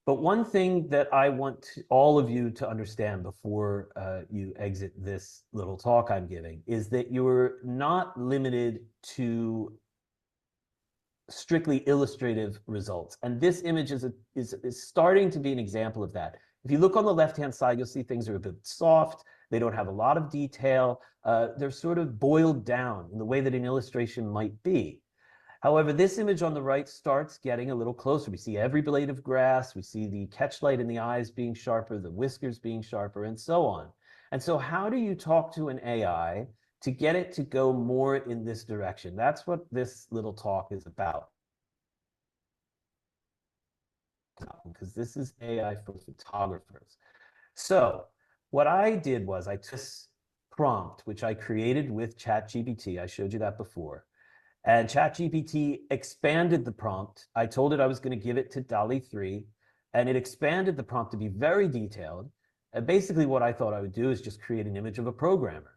But one thing that I want all of you to understand before you exit this little talk I'm giving is that you're not limited to strictly illustrative results. And this image is starting to be an example of that. If you look on the left-hand side, you'll see things are a bit soft. They don't have a lot of detail. They're sort of boiled down in the way that an illustration might be. However, this image on the right starts getting a little closer. We see every blade of grass. We see the catchlight in the eyes being sharper, the whiskers being sharper, and so on. And so how do you talk to an AI to get it to go more in this direction? That's what this little talk is about. Because this is AI for photographers. So what I did was I took this prompt, which I created with ChatGPT. I showed you that before. And ChatGPT expanded the prompt. I told it I was going to give it to DALL-E 3, and it expanded the prompt to be very detailed. And basically what I thought I would do is just create an image of a programmer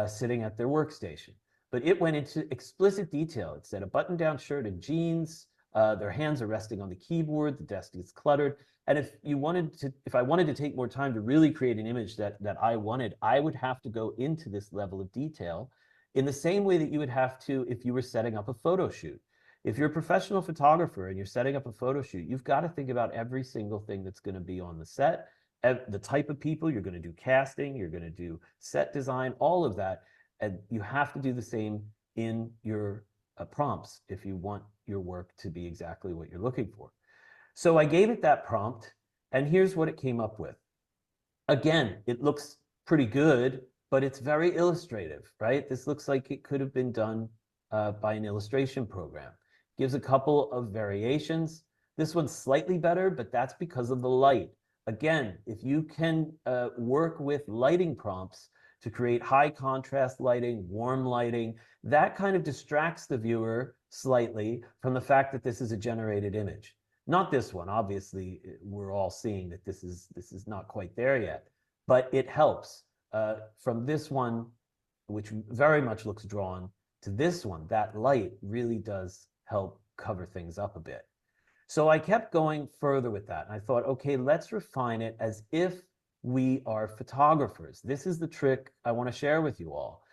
sitting at their workstation. But it went into explicit detail. It said a button-down shirt and jeans. Their hands are resting on the keyboard. The desk is cluttered. And if I wanted to take more time to really create an image that I wanted, I would have to go into this level of detail in the same way that you would have to if you were setting up a photo shoot. If you're a professional photographer and you're setting up a photo shoot, you've got to think about every single thing that's going to be on the set, the type of people you're going to do casting, you're going to do set design, all of that. And you have to do the same in your prompts if you want your work to be exactly what you're looking for. So I gave it that prompt, and here's what it came up with. Again, it looks pretty good, but it's very illustrative, right? This looks like it could have been done by an illustration program. Gives a couple of variations. This one's slightly better, but that's because of the light. Again, if you can work with lighting prompts to create high contrast lighting, warm lighting, that kind of distracts the viewer slightly from the fact that this is a generated image. Not this one, obviously, we're all seeing that this is not quite there yet, but it helps. From this one, which very much looks drawn, to this one, that light really does help cover things up a bit. So I kept going further with that. And I thought, okay, let's refine it as if we are photographers. This is the trick I want to share with you all.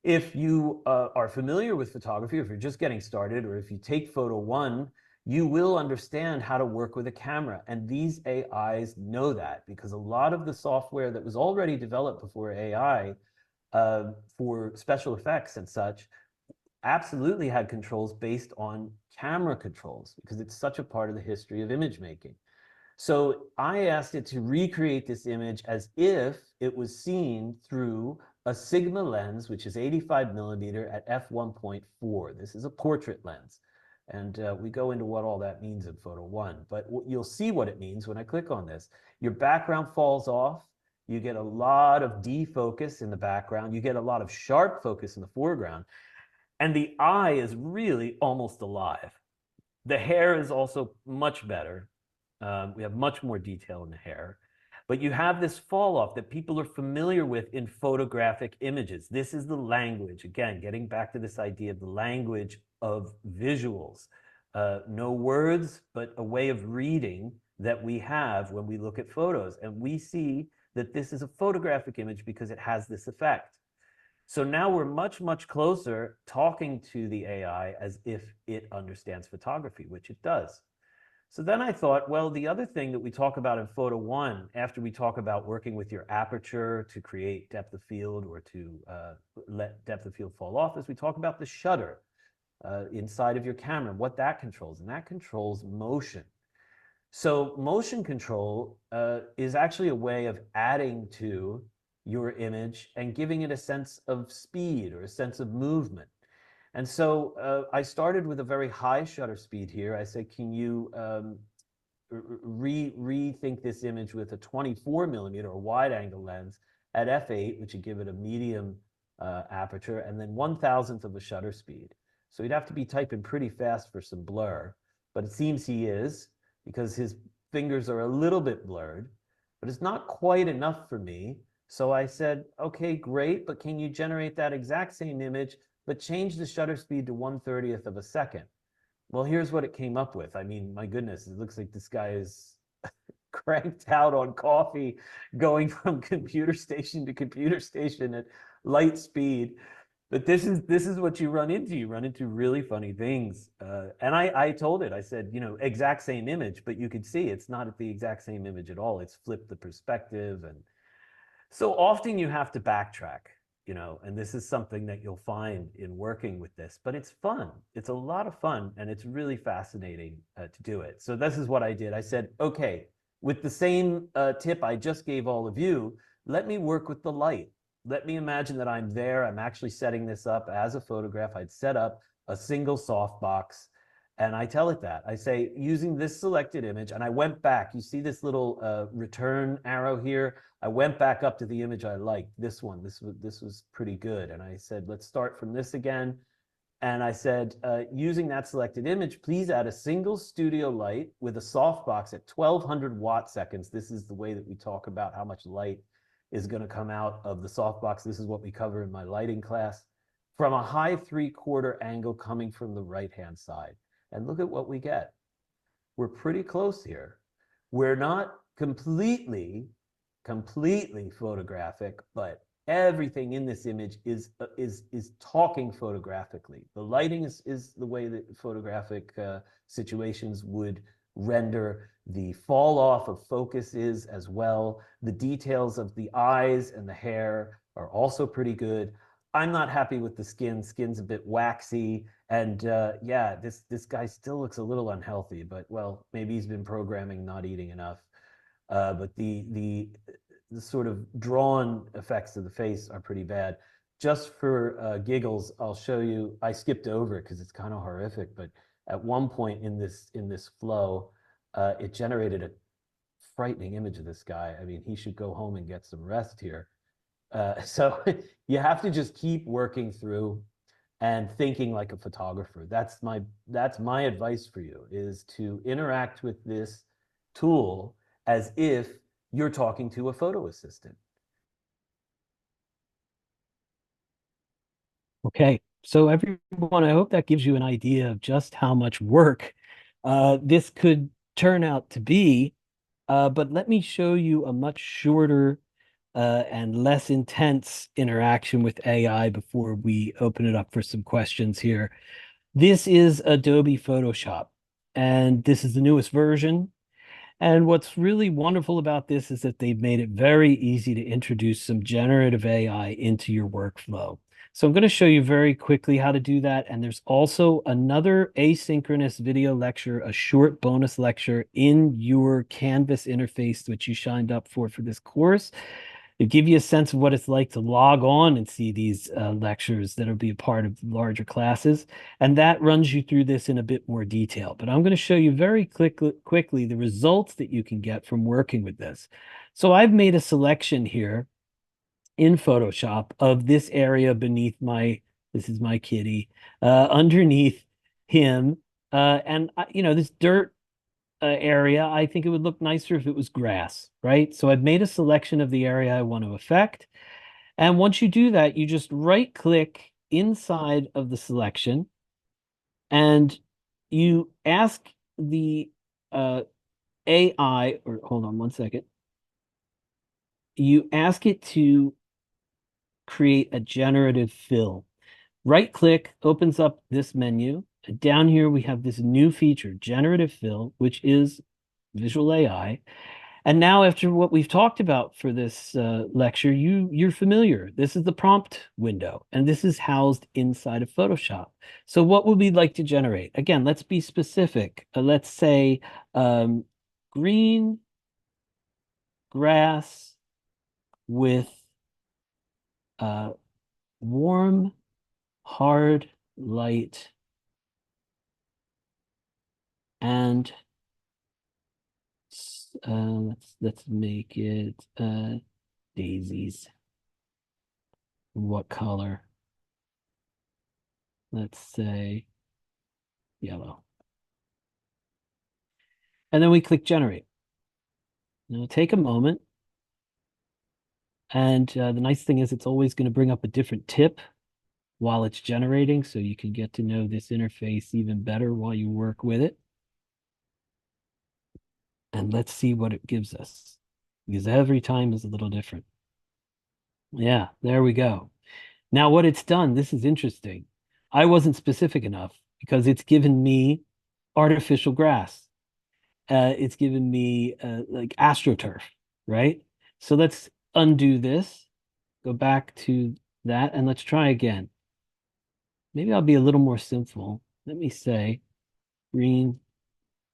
If you are familiar with photography, if you're just getting started, or if you take Photo One, you will understand how to work with a camera. And these AIs know that, because a lot of the software that was already developed before AI for special effects and such absolutely had controls based on camera controls, because it's such a part of the history of image making. So I asked it to recreate this image as if it was seen through a Sigma lens, which is 85 millimeter at f1.4. This is a portrait lens. And we go into what all that means in Photo One, but you'll see what it means when I click on this. Your background falls off. You get a lot of defocus in the background. You get a lot of sharp focus in the foreground. And the eye is really almost alive. The hair is also much better. We have much more detail in the hair. But you have this fall off that people are familiar with in photographic images. This is the language. Again, getting back to this idea of the language of visuals. No words, but a way of reading that we have when we look at photos. And we see that this is a photographic image because it has this effect. So now we're much, much closer talking to the AI as if it understands photography, which it does. So then I thought, well, the other thing that we talk about in Photo One, after we talk about working with your aperture to create depth of field or to let depth of field fall off, is we talk about the shutter inside of your camera, what that controls, and that controls motion. So motion control is actually a way of adding to your image and giving it a sense of speed or a sense of movement. And so I started with a very high shutter speed here. I said, can you rethink this image with a 24 millimeter or wide angle lens at f8, which would give it a medium aperture, and then 1,000th of a shutter speed. So you'd have to be typing pretty fast for some blur, but it seems he is. because his fingers are a little bit blurred, but it's not quite enough for me. So I said, okay, great, but can you generate that exact same image, but change the shutter speed to 1/30th of a second? Well, here's what it came up with. I mean, my goodness, it looks like this guy is cranked out on coffee, going from computer station to computer station at light speed. But this is what you run into. You run into really funny things. And I told it, I said, you know, exact same image, but you could see it's not at the exact same image at all. It's flipped the perspective. And so often you have to backtrack, you know, and this is something that you'll find in working with this, but it's fun. It's a lot of fun, and it's really fascinating to do it. So this is what I did. I said, okay, with the same tip I just gave all of you, let me work with the light. Let me imagine that I'm there. I'm actually setting this up as a photograph. I'd set up a single softbox, and I tell it that. I say, using this selected image, and I went back. You see this little return arrow here? I went back up to the image I liked, this one. This was pretty good. And I said, let's start from this again. And I said, using that selected image, please add a single studio light with a softbox at 1200 watt seconds. This is the way that we talk about how much light is going to come out of the softbox. This is what we cover in my lighting class. From a high 3/4 angle coming from the right-hand side. And look at what we get. We're pretty close here. We're not completely photographic, but everything in this image is talking photographically. The lighting is the way that photographic situations would render. The fall off of focus is as well. The details of the eyes and the hair are also pretty good. I'm not happy with the skin. Skin's a bit waxy. And yeah, this guy still looks a little unhealthy, but well, maybe he's been programming not eating enough. But the sort of drawn effects of the face are pretty bad. Just for giggles, I'll show you. I skipped over it because it's kind of horrific. But at one point in this flow, it generated a frightening image of this guy. I mean, he should go home and get some rest here. So you have to just keep working through and thinking like a photographer. That's my advice for you, is to interact with this tool as if you're talking to a photo assistant. Okay, so everyone, I hope that gives you an idea of just how much work this could turn out to be. But let me show you a much shorter and less intense interaction with AI before we open it up for some questions here. This is Adobe Photoshop, and this is the newest version. And what's really wonderful about this is that they've made it very easy to introduce some generative AI into your workflow. So I'm going to show you very quickly how to do that. And there's also another asynchronous video lecture, a short bonus lecture in your Canvas interface, which you signed up for this course. It give you a sense of what it's like to log on and see these lectures that'll be a part of larger classes. And that runs you through this in a bit more detail. But I'm going to show you very quickly the results that you can get from working with this. So I've made a selection here in Photoshop of this area beneath this is my kitty, underneath him. And, you know, this dirt area, I think it would look nicer if it was grass, right? So I've made a selection of the area I want to affect. And once you do that, you just right click inside of the selection and you ask the AI, or hold on one second. You ask it to create a generative fill. Right click opens up this menu. Down here, we have this new feature, generative fill, which is visual AI. And now, after what we've talked about for this lecture, you're familiar. This is the prompt window, and this is housed inside of Photoshop. So what would we like to generate? Again, let's be specific. Let's say green grass with warm, hard light and let's make it daisies. What color? Let's say yellow. and then we click generate. Now take a moment. And the nice thing is it's always going to bring up a different tip while it's generating, so you can get to know this interface even better while you work with it. And let's see what it gives us, because every time is a little different. Yeah, there we go. Now what it's done, this is interesting. I wasn't specific enough because it's given me artificial grass. It's given me like AstroTurf, right? So let's undo this, go back to that, and let's try again. Maybe I'll be a little more simple. Let me say green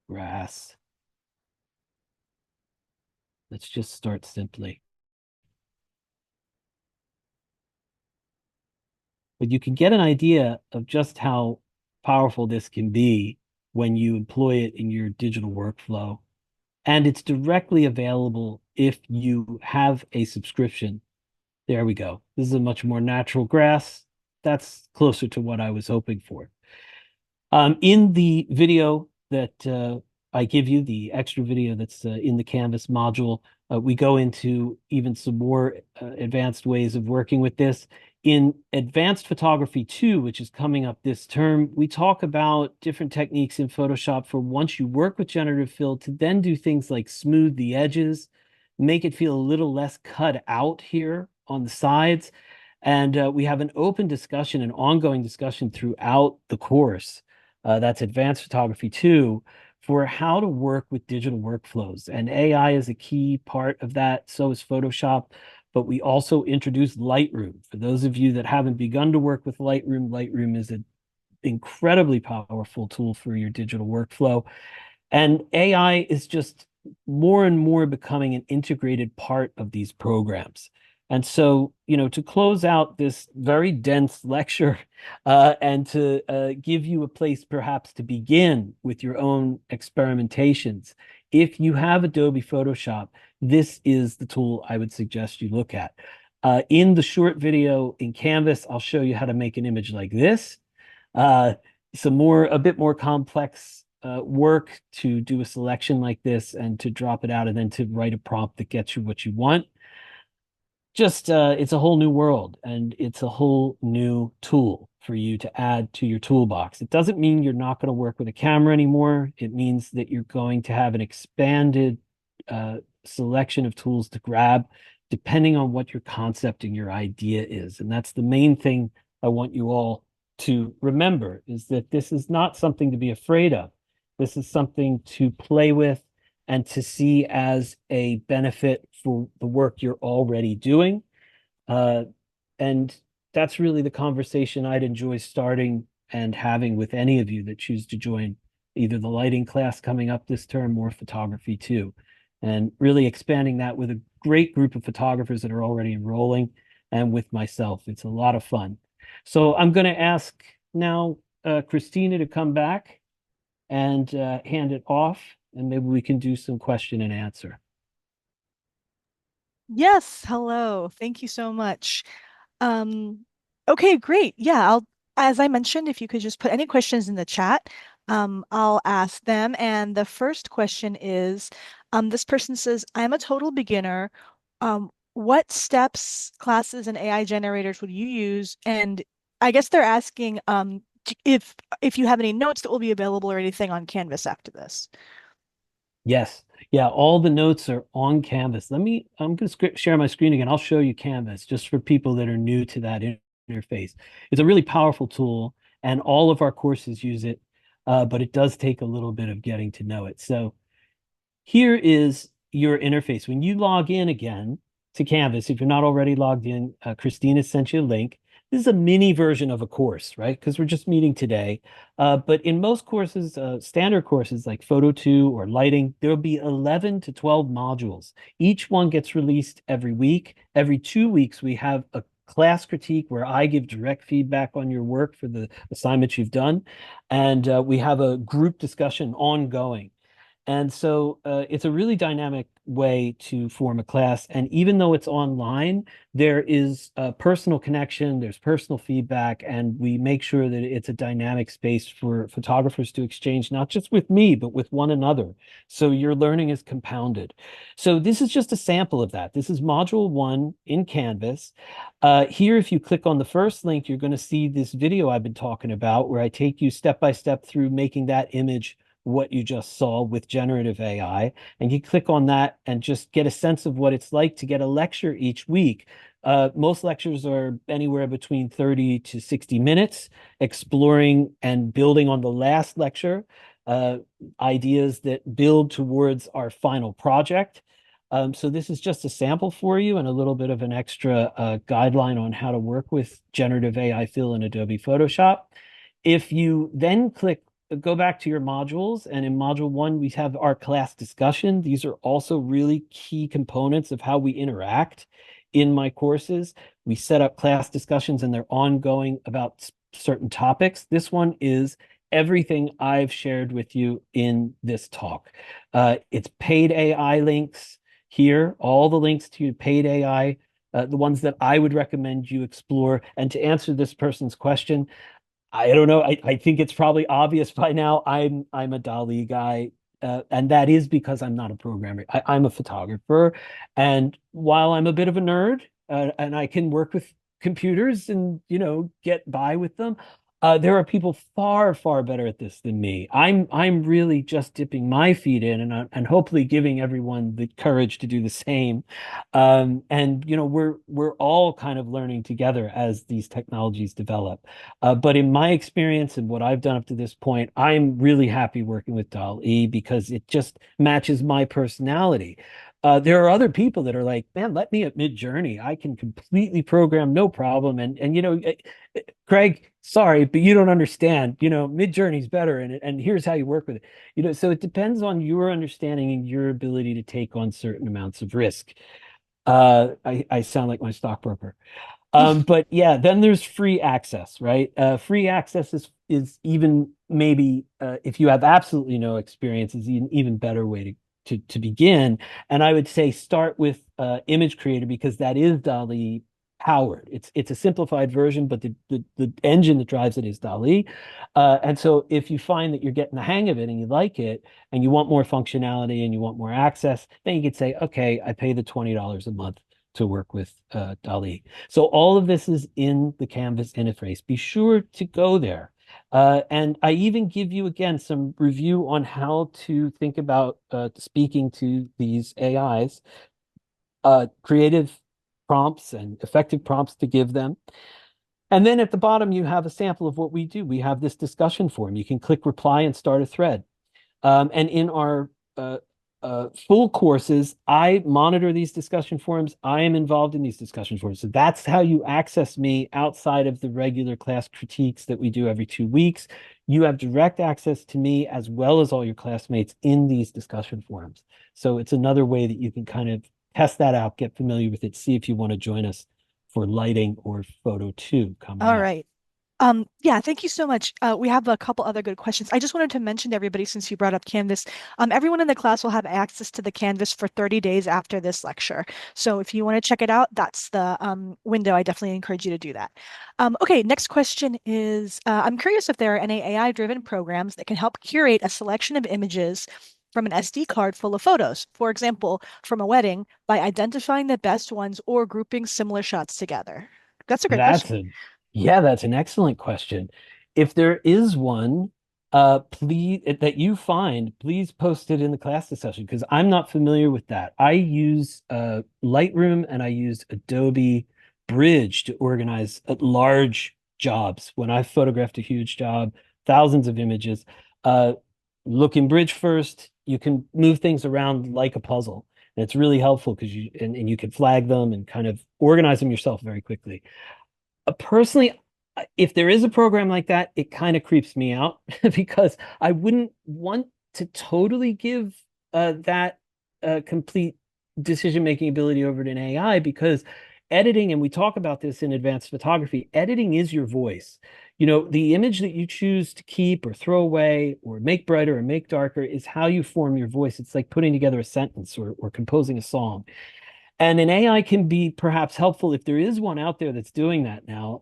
grass. Let's just start simply. But you can get an idea of just how powerful this can be when you employ it in your digital workflow. And it's directly available if you have a subscription. There we go. This is a much more natural grass. That's closer to what I was hoping for. In the video that I give you, the extra video that's in the Canvas module, we go into even some more advanced ways of working with this. In Advanced Photography 2, which is coming up this term, we talk about different techniques in Photoshop for once you work with generative fill to then do things like smooth the edges, make it feel a little less cut out here on the sides. And we have an open discussion, an ongoing discussion throughout the course. That's Advanced Photography 2 for how to work with digital workflows. And AI is a key part of that. So is Photoshop. But we also introduced Lightroom. For those of you that haven't begun to work with Lightroom, Lightroom is an incredibly powerful tool for your digital workflow. And AI is just more and more becoming an integrated part of these programs. And so, to close out this very dense lecture and to give you a place perhaps to begin with your own experimentations, if you have Adobe Photoshop, this is the tool I would suggest you look at. In the short video in Canvas, I'll show you how to make an image like this. A bit more complex work to do a selection like this and to drop it out and then to write a prompt that gets you what you want. Just it's a whole new world and it's a whole new tool for you to add to your toolbox. It doesn't mean you're not going to work with a camera anymore. It means that you're going to have an expanded selection of tools to grab depending on what your concept and your idea is. And that's the main thing I want you all to remember, is that this is not something to be afraid of. This is something to play with and to see as a benefit for the work you're already doing. And that's really the conversation I'd enjoy starting and having with any of you that choose to join either the lighting class coming up this term or photography 2. And really expanding that with a great group of photographers that are already enrolling and with myself. It's a lot of fun. So I'm going to ask now Christina to come back and hand it off, and maybe we can do some question and answer. Yes, hello. Thank you so much. Okay, great. Yeah, as I mentioned, if you could just put any questions in the chat, I'll ask them. And the first question is, this person says, I'm a total beginner. What steps, classes, and AI generators would you use? And I guess they're asking if you have any notes that will be available or anything on Canvas after this. Yes. Yeah, all the notes are on Canvas. I'm going to share my screen again. I'll show you Canvas just for people that are new to that interface. It's a really powerful tool, and all of our courses use it, but it does take a little bit of getting to know it. So here is your interface. When you log in again to Canvas, if you're not already logged in, Christina sent you a link. This is a mini version of a course, right? Because we're just meeting today. But in most courses, standard courses like Photo 2 or Lighting, there'll be 11 to 12 modules. Each one gets released every week. Every 2 weeks, we have a class critique where I give direct feedback on your work for the assignments you've done. And we have a group discussion ongoing. And so it's a really dynamic way to form a class. And even though it's online, there is a personal connection, there's personal feedback, and we make sure that it's a dynamic space for photographers to exchange, not just with me, but with one another. So your learning is compounded. So this is just a sample of that. This is module 1 in Canvas. Here, if you click on the first link, you're going to see this video I've been talking about, where I take you step by step through making that image what you just saw with generative AI. And you click on that and just get a sense of what it's like to get a lecture each week. Most lectures are anywhere between 30 to 60 minutes, exploring and building on the last lecture, ideas that build towards our final project. So this is just a sample for you and a little bit of an extra guideline on how to work with generative AI fill in Adobe Photoshop. If you then go back to your modules, and in module 1, we have our class discussion. These are also really key components of how we interact in my courses. We set up class discussions and they're ongoing about certain topics. This one is everything I've shared with you in this talk. It's paid AI links here, all the links to paid AI, the ones that I would recommend you explore. And to answer this person's question, I don't know. I think it's probably obvious by now. I'm a DALL-E guy, and that is because I'm not a programmer. I'm a photographer, and while I'm a bit of a nerd, and I can work with computers and get by with them, there are people far, far better at this than me. I'm really just dipping my feet in, and hopefully giving everyone the courage to do the same. And we're all kind of learning together as these technologies develop. But in my experience and what I've done up to this point, I'm really happy working with DALL-E because it just matches my personality. There are other people that are like, man, let me at Midjourney. I can completely program, no problem. And Craig, sorry, but you don't understand. Midjourney's better, and here's how you work with it. So it depends on your understanding and your ability to take on certain amounts of risk. I sound like my stockbroker. But yeah, then there's free access, right? Free access is even maybe if you have absolutely no experience, is an even better way to begin. And I would say start with Image Creator because that is DALL-E powered. It's a simplified version, but the engine that drives it is DALL-E. And so if you find that you're getting the hang of it and you like it and you want more functionality and you want more access, then you could say, okay, I pay the $20 a month to work with DALL-E. So all of this is in the Canvas interface. Be sure to go there. And I even give you, again, some review on how to think about speaking to these AIs, creative prompts and effective prompts to give them. And then at the bottom, you have a sample of what we do. We have this discussion forum. You can click reply and start a thread. And in our full courses, I monitor these discussion forums. I am involved in these discussion forums. So that's how you access me outside of the regular class critiques that we do every 2 weeks. You have direct access to me as well as all your classmates in these discussion forums. So it's another way that you can kind of test that out, get familiar with it, see if you want to join us for lighting or photo 2 coming All up. right. Yeah, thank you so much. We have a couple other good questions. I just wanted to mention to everybody, since you brought up Canvas, everyone in the class will have access to the Canvas for 30 days after this lecture. So if you want to check it out, that's the window. I definitely encourage you to do that. Okay, next question is, I'm curious if there are any AI-driven programs that can help curate a selection of images from an SD card full of photos, for example, from a wedding, by identifying the best ones or grouping similar shots together. That's a great question. That's an excellent question. If there is one, please that you find, please post it in the class discussion because I'm not familiar with that. I use Lightroom and I use Adobe Bridge to organize large jobs. When I photographed a huge job, thousands of images, look in Bridge first. You can move things around like a puzzle. And it's really helpful because you can flag them and kind of organize them yourself very quickly. Personally, if there is a program like that, it kind of creeps me out because I wouldn't want to totally give that complete decision-making ability over to an AI because editing, and we talk about this in advanced photography, editing is your voice. You know, the image that you choose to keep or throw away or make brighter or make darker is how you form your voice. It's like putting together a sentence or composing a song. And an AI can be perhaps helpful if there is one out there that's doing that now.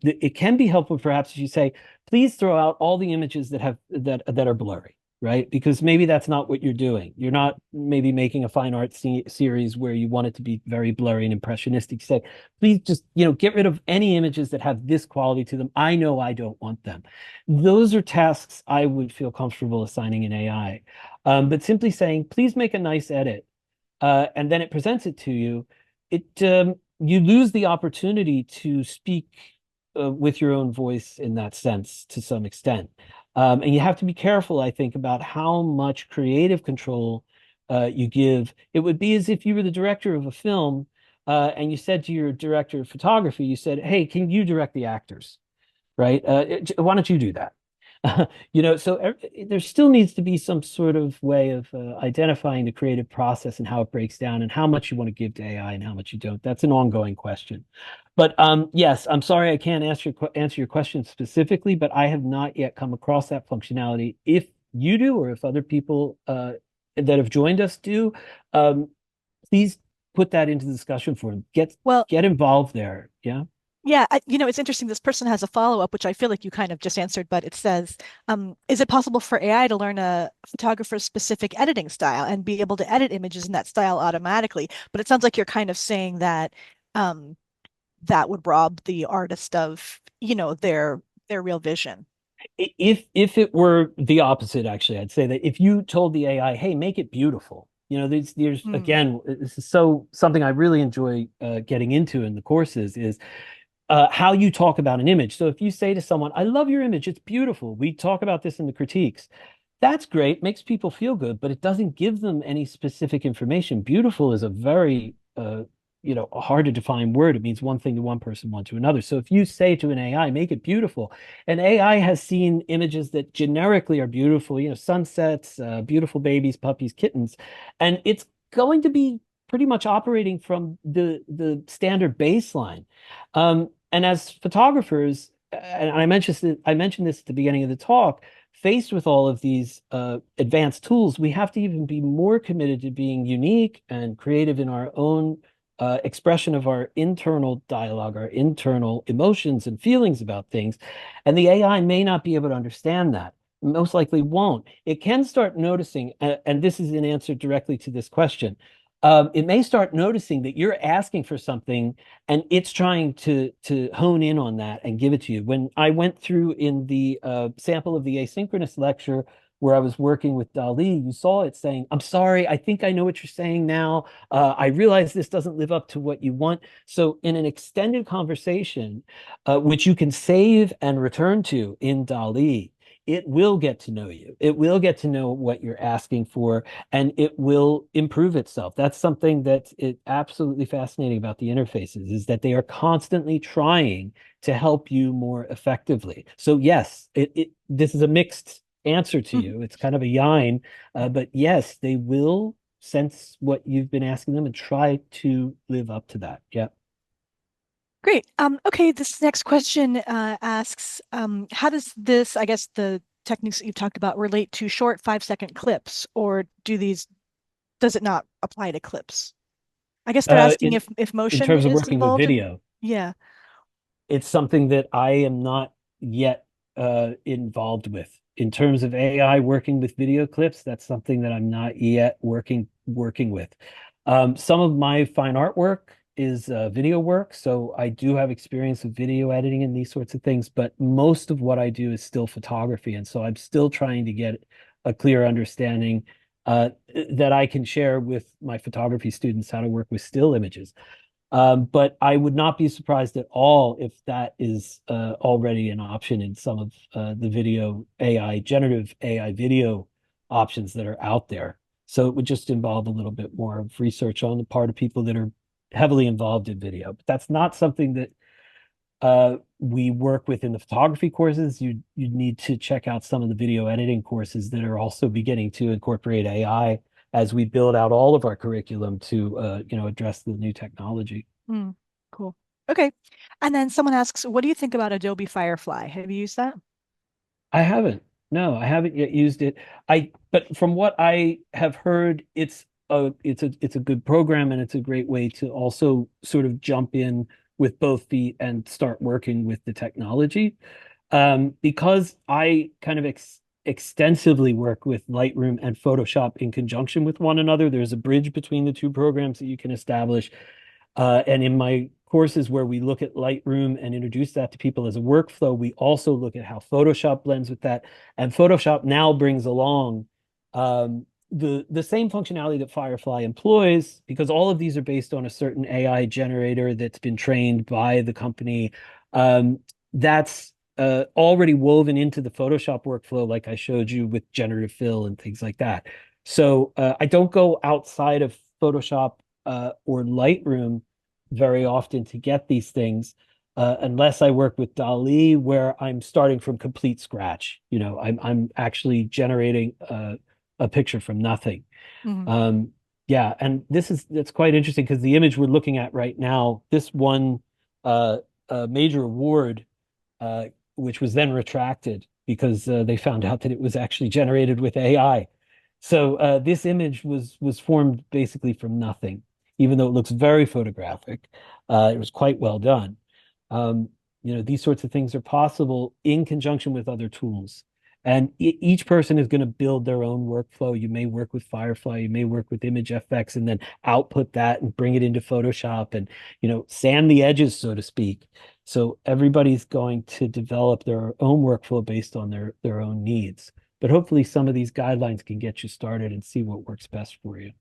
It can be helpful perhaps if you say, please throw out all the images that are blurry, right? Because maybe that's not what you're doing. You're not maybe making a fine art series where you want it to be very blurry and impressionistic. Say, please just, get rid of any images that have this quality to them. I know I don't want them. Those are tasks I would feel comfortable assigning an AI. But simply saying, please make a nice edit, and then it presents it to you, you lose the opportunity to speak with your own voice in that sense to some extent. And you have to be careful, I think, about how much creative control you give. It would be as if you were the director of a film, and you said to your director of photography, you said, "Hey, can you direct the actors?" Right? Why don't you do that? So there still needs to be some sort of way of identifying the creative process and how it breaks down and how much you want to give to AI and how much you don't. That's an ongoing question. But yes, I'm sorry I can't answer your question specifically, but I have not yet come across that functionality. If you do, or if other people that have joined us do, please put that into the discussion forum. Get involved there. Yeah. Yeah, it's interesting. This person has a follow-up, which I feel like you kind of just answered, but it says, is it possible for AI to learn a photographer's specific editing style and be able to edit images in that style automatically? But it sounds like you're kind of saying that that would rob the artist of, their real vision. If it were the opposite, actually, I'd say that if you told the AI, "Hey, make it beautiful," there's again, this is something I really enjoy getting into in the courses is how you talk about an image. So if you say to someone, "I love your image, it's beautiful," we talk about this in the critiques. That's great, makes people feel good, but it doesn't give them any specific information. Beautiful is a very a hard to define word. It means one thing to one person, one to another. So if you say to an AI, "Make it beautiful," an AI has seen images that generically are beautiful, sunsets, beautiful babies, puppies, kittens, and it's going to be pretty much operating from the standard baseline. And as photographers, and I mentioned this at the beginning of the talk, faced with all of these advanced tools, we have to even be more committed to being unique and creative in our own expression of our internal dialogue, our internal emotions and feelings about things. And the AI may not be able to understand that. Most likely won't. It can start noticing, and this is an answer directly to this question. It may start noticing that you're asking for something and it's trying to hone in on that and give it to you. When I went through in the sample of the asynchronous lecture where I was working with DALL-E, you saw it saying, "I'm sorry, I think I know what you're saying now. I realize this doesn't live up to what you want." So in an extended conversation, which you can save and return to in DALL-E, it will get to know you. It will get to know what you're asking for, and it will improve itself. That's something that's absolutely fascinating about the interfaces, is that they are constantly trying to help you more effectively. So yes, this is a mixed answer to you. It's kind of a yine, but yes, they will sense what you've been asking them and try to live up to that. Yeah. Great. Okay, this next question asks, how does this, I guess the techniques that you've talked about, relate to short 5-second clips, or does it not apply to clips? I guess they're asking if motion in terms of is working with involved video. Yeah. It's something that I am not yet involved with. In terms of AI working with video clips, that's something that I'm not yet working with. Some of my fine art work is video work, so I do have experience with video editing and these sorts of things, but most of what I do is still photography, and so I'm still trying to get a clear understanding that I can share with my photography students how to work with still images. But I would not be surprised at all if that is already an option in some of the generative AI video options that are out there. So it would just involve a little bit more of research on the part of people that are heavily involved in video. But that's not something that we work with in the photography courses. You'd need to check out some of the video editing courses that are also beginning to incorporate AI as we build out all of our curriculum to address the new technology. Cool. Okay. And then someone asks, what do you think about Adobe Firefly? Have you used that? I haven't. No, I haven't yet used it. But from what I have heard, it's a good program, and it's a great way to also sort of jump in with both feet and start working with the technology. Because I kind of extensively work with Lightroom and Photoshop in conjunction with one another, there's a bridge between the two programs that you can establish. And in my courses where we look at Lightroom and introduce that to people as a workflow, we also look at how Photoshop blends with that. And Photoshop now brings along the same functionality that Firefly employs, because all of these are based on a certain AI generator that's been trained by the company. That's already woven into the Photoshop workflow, like I showed you with generative fill and things like that. So I don't go outside of Photoshop or Lightroom very often to get these things, unless I work with DALL-E, where I'm starting from complete scratch. I'm actually generating a picture from nothing. Mhm. Yeah, and that's quite interesting because the image we're looking at right now, this won a major award, uh, which was then retracted because they found out that it was actually generated with AI. So this image was formed basically from nothing, even though it looks very photographic. It was quite well done. Um, these sorts of things are possible in conjunction with other tools. And each person is going to build their own workflow. You may work with Firefly, you may work with ImageFX, and then output that and bring it into Photoshop and, sand the edges, so to speak. So everybody's going to develop their own workflow based on their own needs. But hopefully some of these guidelines can get you started and see what works best for you.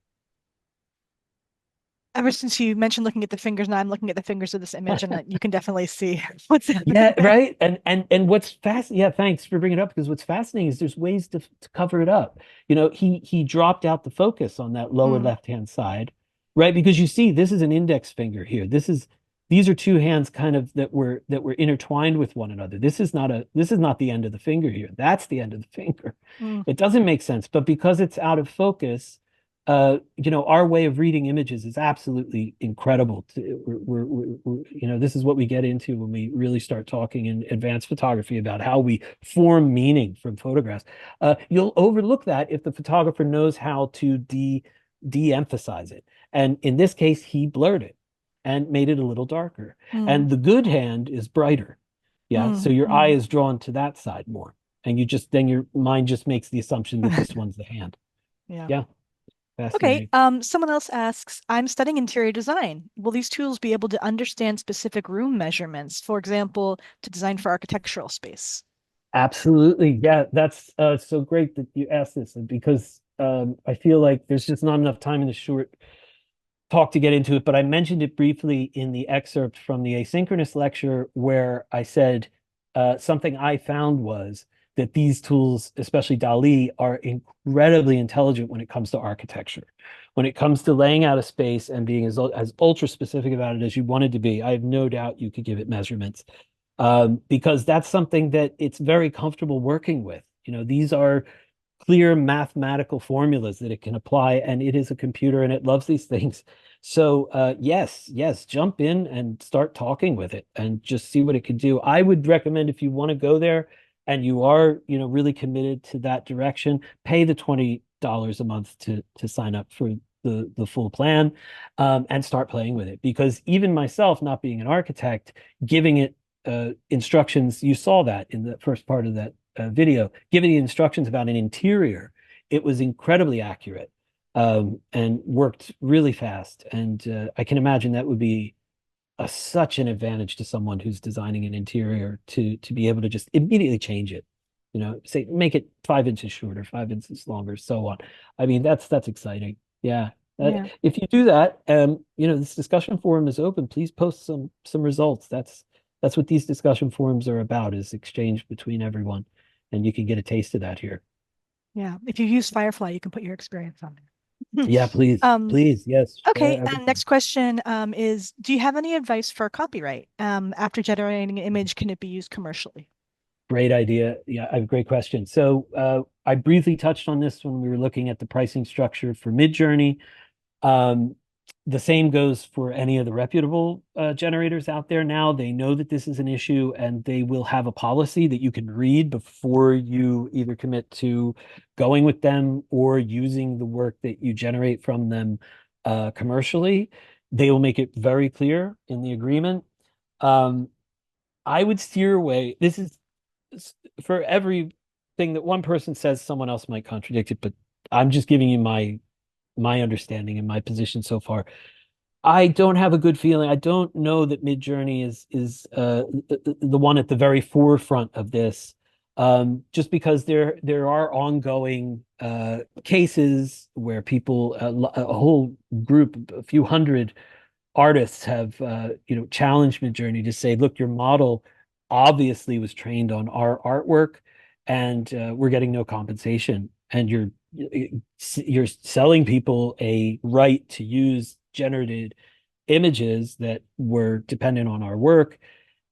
Ever since you mentioned looking at the fingers, now I'm looking at the fingers of this image, and you can definitely see what's happening Yeah, there. right. And what's fast, yeah, thanks for bringing it up, because what's fascinating is there's ways to cover it up. He dropped out the focus on that lower Mm, left-hand side, right? Because you see, this is an index finger here. These are two hands kind of that were intertwined with one another. This is not the end of the finger here. That's the end of the finger. mm. It doesn't make sense, but because it's out of focus, our way of reading images is absolutely incredible. This is what we get into when we really start talking in advanced photography about how we form meaning from photographs. You'll overlook that if the photographer knows how to de-emphasize it. And in this case, he blurred it and made it a little darker. Mm, And the good hand is brighter. Yeah. So mm, your eye mm. is drawn to that side more. And then your mind just makes the assumption that this one's the hand. Yeah. Yeah. Okay. Fascinating. Someone else asks, I'm studying interior design. Will these tools be able to understand specific room measurements, for example, to design for architectural space? Absolutely. Yeah, that's so great that you asked this, because I feel like there's just not enough time in the short talk to get into it, but I mentioned it briefly in the excerpt from the asynchronous lecture, where I said something I found was that these tools, especially DALL-E, are incredibly intelligent when it comes to architecture. When it comes to laying out a space and being as ultra specific about it as you wanted to be, I have no doubt you could give it measurements, because that's something that it's very comfortable working with. These are clear mathematical formulas that it can apply, and it is a computer and it loves these things. So yes, jump in and start talking with it and just see what it can do. I would recommend, if you want to go there and you are, really committed to that direction, pay the $20 a month to sign up for the full plan, and start playing with it. Because even myself, not being an architect, giving it instructions, you saw that in the first part of that video, giving the instructions about an interior, it was incredibly accurate, and worked really fast. And I can imagine that would be such an advantage to someone who's designing an interior, to be able to just immediately change it. Say make it 5 inches shorter, 5 inches longer, so on. I mean, that's exciting. Yeah. Yeah. If you do that, this discussion forum is open. Please post some results. That's what these discussion forums are about, is exchange between everyone, and you can get a taste of that here. Yeah. If you use Firefly, you can put your experience on there. Yeah, please, Um, please, yes, share okay. And everything. next question is, do you have any advice for copyright? After generating an image, can it be used commercially? Great idea. Yeah, I have a great question. So I briefly touched on this when we were looking at the pricing structure for Midjourney. Um, The same goes for any of the reputable generators out there now. They know that this is an issue, and they will have a policy that you can read before you either commit to going with them or using the work that you generate from them commercially. They will make it very clear in the agreement. I would steer away. This is for everything that one person says, someone else might contradict it, but I'm just giving you my understanding and my position so far. I don't have a good feeling. I don't know that Midjourney is the one at the very forefront of this, just because there are ongoing cases where people, a whole group, a few hundred artists have challenged Midjourney to say, look, your model obviously was trained on our artwork, and we're getting no compensation, and you're selling people a right to use generated images that were dependent on our work.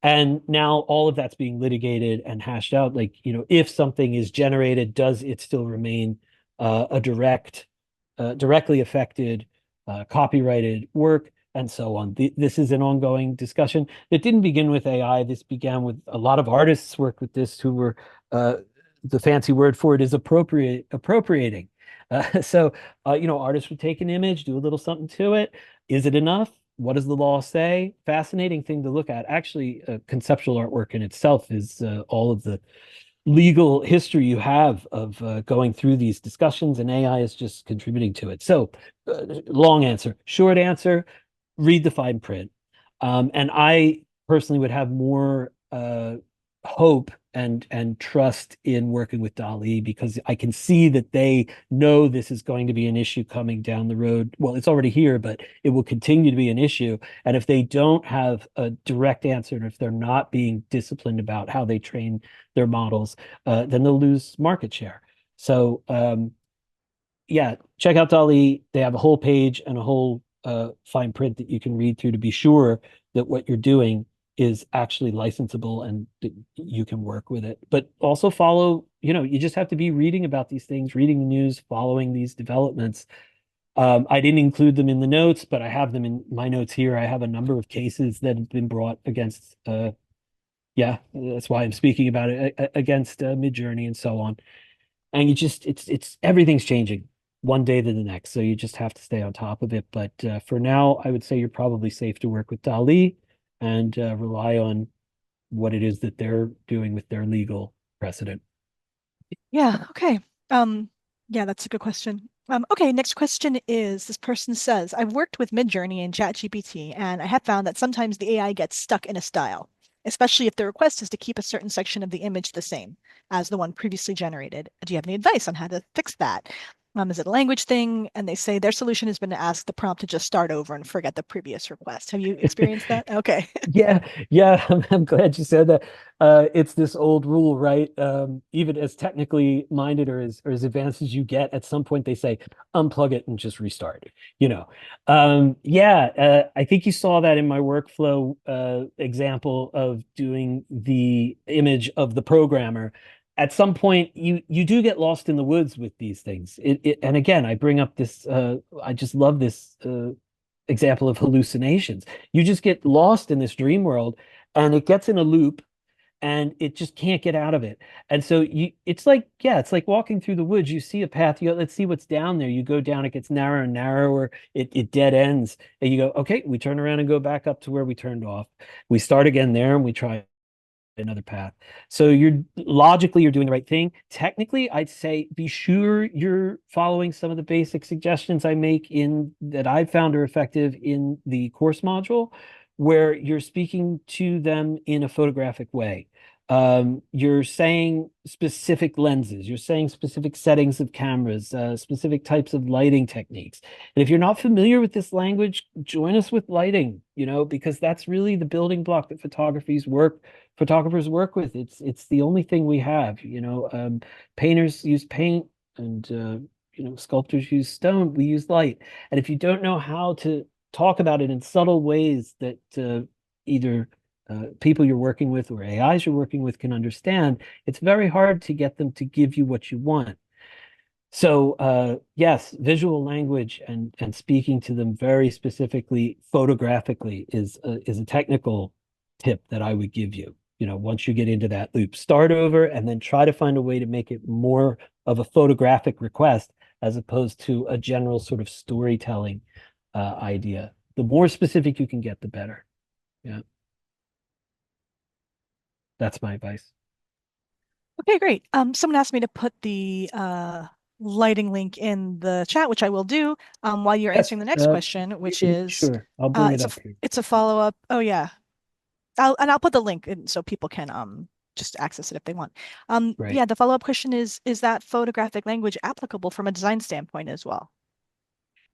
And now all of that's being litigated and hashed out. Like, if something is generated, does it still remain a directly affected, copyrighted work, and so on? This is an ongoing discussion that didn't begin with AI. This began with a lot of artists worked with this who were, the fancy word for it is appropriating. So, artists would take an image, do a little something to it. Is it enough? What does the law say? Fascinating thing to look at. Actually, conceptual artwork in itself is all of the legal history you have of going through these discussions, and AI is just contributing to it. So, long answer. Short answer, read the fine print. And I personally would have more hope and trust in working with DALL-E, because I can see that they know this is going to be an issue coming down the road. Well, it's already here, but it will continue to be an issue. And if they don't have a direct answer, and if they're not being disciplined about how they train their models, then they'll lose market share. So, yeah, check out DALL-E. They have a whole page and a whole fine print that you can read through to be sure that what you're doing is actually licensable and that you can work with it. But also follow, you just have to be reading about these things, reading the news, following these developments. I didn't include them in the notes, but I have them in my notes here. I have a number of cases that have been brought against, yeah, that's why I'm speaking about it, against Midjourney and so on. And it's everything's changing one day to the next. So you just have to stay on top of it. But for now, I would say you're probably safe to work with DALL-E and rely on what it is that they're doing with their legal precedent. Yeah, okay. Yeah, that's a good question. Okay, next question is, this person says, I've worked with Midjourney and ChatGPT, and I have found that sometimes the AI gets stuck in a style, especially if the request is to keep a certain section of the image the same as the one previously generated. Do you have any advice on how to fix that? Is it a language thing? And they say their solution has been to ask the prompt to just start over and forget the previous request. Have you experienced that? Okay. Yeah, I'm glad you said that. It's this old rule, right? Even as technically minded or as advanced as you get, at some point they say unplug it and just restart. I think you saw that in my workflow example of doing the image of the programmer. At some point, you do get lost in the woods with these things. And again, I bring up this. I just love this example of hallucinations. You just get lost in this dream world, and it gets in a loop, and it just can't get out of it. And so it's like walking through the woods. You see a path. You go, let's see what's down there. You go down, it gets narrower and narrower. It dead ends, and you go, okay, we turn around and go back up to where we turned off. We start again there, and we try another path. So you're doing the right thing. Technically, I'd say be sure you're following some of the basic suggestions I make in that I've found are effective in the course module, where you're speaking to them in a photographic way. You're saying specific lenses, you're saying specific settings of cameras, specific types of lighting techniques. And if you're not familiar with this language, join us with lighting, because that's really the building block that photographers work with. It's the only thing we have. Painters use paint, and sculptors use stone. We use light. And if you don't know how to talk about it in subtle ways that either people you're working with or AIs you're working with can understand, it's very hard to get them to give you what you want. So yes, visual language and speaking to them very specifically photographically is a technical tip that I would give you. You know, once you get into that loop, start over and then try to find a way to make it more of a photographic request as opposed to a general sort of storytelling idea. The more specific you can get, the better. Yeah, that's my advice. Okay, great. Someone asked me to put the lighting link in the chat, which I will do while you're Yes, answering the next question, which is sure. I'll bring it it's a up here. it's a follow-up. Oh yeah. I'll put the link in so people can just access it if they want. Right. Yeah, the follow-up question is that photographic language applicable from a design standpoint as well?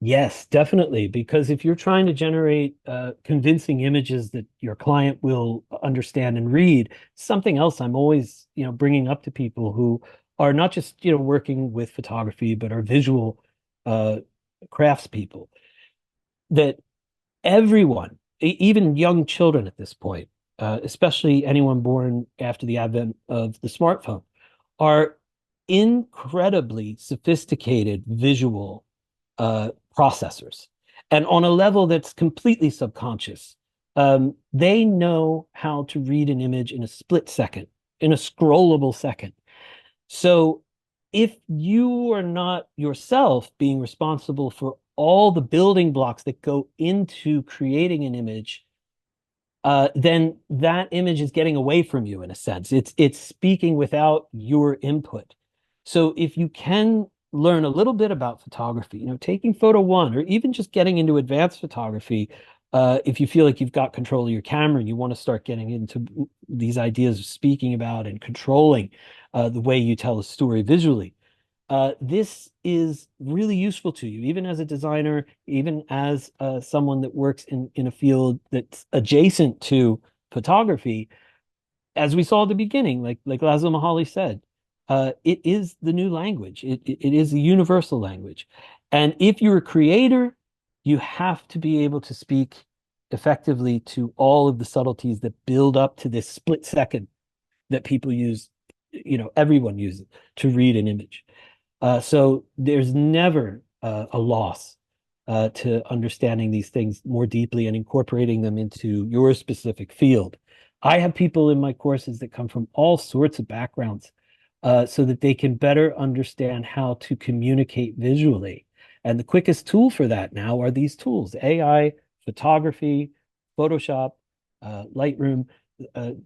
Yes, definitely. Because if you're trying to generate convincing images that your client will understand and read, something else I'm always, bringing up to people who are not just, working with photography, but are visual uh, craftspeople, that everyone, even young children at this point, especially anyone born after the advent of the smartphone, are incredibly sophisticated visual processors. And on a level that's completely subconscious, they know how to read an image in a split second, in a scrollable second. So if you are not yourself being responsible for all the building blocks that go into creating an image, then that image is getting away from you in a sense. It's speaking without your input. So if you can learn a little bit about photography, taking photo one, or even just getting into advanced photography, if you feel like you've got control of your camera and you want to start getting into these ideas of speaking about and controlling the way you tell a story visually, this is really useful to you, even as a designer, even as someone that works in a field that's adjacent to photography. As we saw at the beginning, like Laszlo Mahali said, it is the new language. It is a universal language. And if you're a creator, you have to be able to speak effectively to all of the subtleties that build up to this split second that people use, everyone uses to read an image. So there's never a loss to understanding these things more deeply and incorporating them into your specific field. I have people in my courses that come from all sorts of backgrounds so that they can better understand how to communicate visually. And the quickest tool for that now are these tools: AI, photography, Photoshop, Lightroom.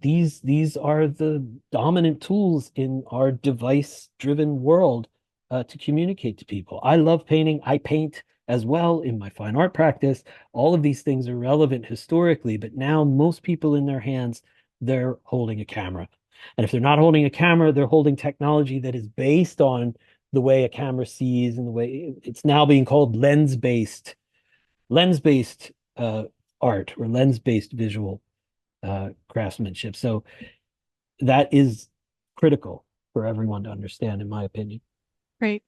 These are the dominant tools in our device-driven world to communicate to people. I love painting. I paint as well in my fine art practice. All of these things are relevant historically, but now most people in their hands, they're holding a camera. And if they're not holding a camera, they're holding technology that is based on the way a camera sees and the way it's now being called lens-based art or lens-based visual craftsmanship. So that is critical for everyone to understand, in my opinion. Great.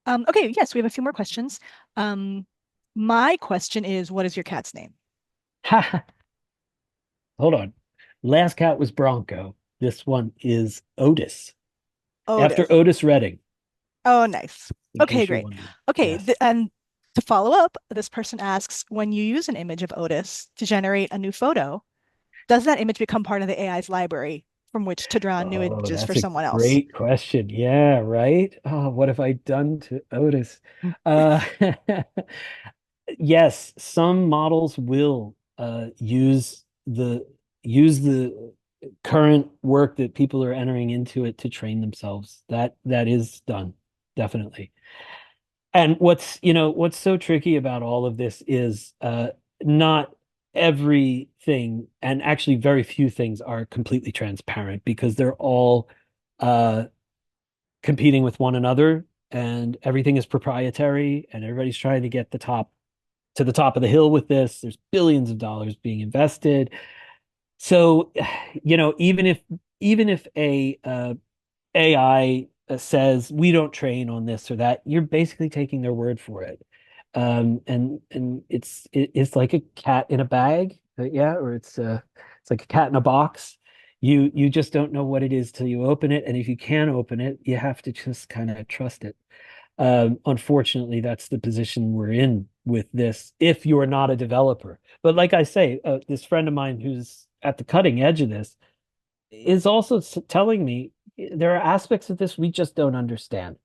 Okay, yes, we have a few more questions. My question is, what is your cat's name? Hold on. Last cat was Bronco. This one is Otis, after Otis. Otis Redding, Oh, nice. in Okay, case you're great. wondering. Okay, Yes. and to follow up, this person asks, when you use an image of Otis to generate a new photo, does that image become part of the AI's library from which to draw new Oh, images for that's a someone else? great question. Yeah, right. Oh, what have I done to Otis? Uh, yes, some models will use the current work that people are entering into it to train themselves. That is done, definitely. And what's so tricky about all of this is not everything, and actually very few things are completely transparent because they're all uh, competing with one another, and everything is proprietary, and everybody's trying to get to the top of the hill with this. There's billions of dollars being invested. So, even if a AI says we don't train on this or that, you're basically taking their word for it. And it's like a cat in a bag, yeah, or it's like a cat in a box. You just don't know what it is till you open it, and if you can open it, you have to just kind of trust it. Unfortunately, that's the position we're in with this if you're not a developer. But like I say, this friend of mine who's at the cutting edge of this is also telling me there are aspects of this we just don't understand.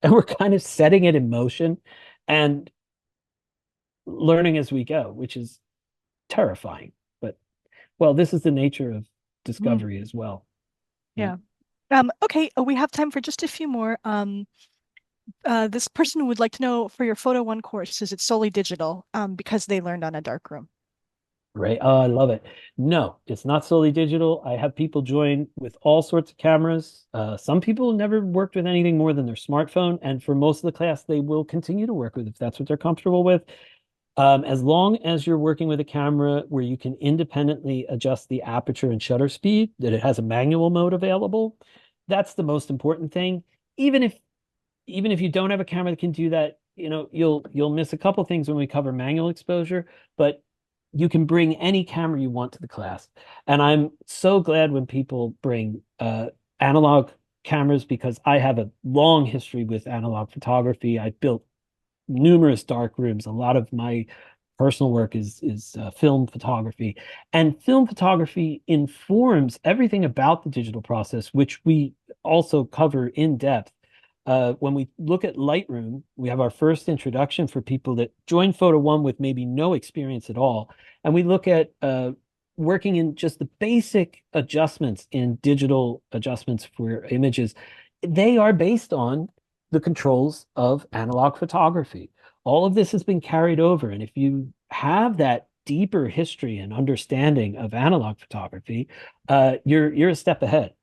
And we're kind of setting it in motion and learning as we go, which is terrifying. But well, this is the nature of Mhm. discovery as well. Yeah. Okay, we have time for just a few more. This person would like to know for your Photo One course, is it solely digital? Because they learned on a darkroom. Right. Oh, I love it. No, it's not solely digital. I have people join with all sorts of cameras. Some people never worked with anything more than their smartphone, and for most of the class, they will continue to work with if that's what they're comfortable with. As long as you're working with a camera where you can independently adjust the aperture and shutter speed, that it has a manual mode available, that's the most important thing. Even if even if you don't have a camera that can do that, you'll miss a couple things when we cover manual exposure, but you can bring any camera you want to the class. And I'm so glad when people bring analog cameras because I have a long history with analog photography. I built numerous dark rooms. A lot of my personal work is film photography, and film photography informs everything about the digital process, which we also cover in depth. When we look at Lightroom, we have our first introduction for people that join Photo One with maybe no experience at all, and we look at working in just the basic adjustments in digital adjustments for images. They are based on the controls of analog photography. All of this has been carried over. And if you have that deeper history and understanding of analog photography, you're a step ahead.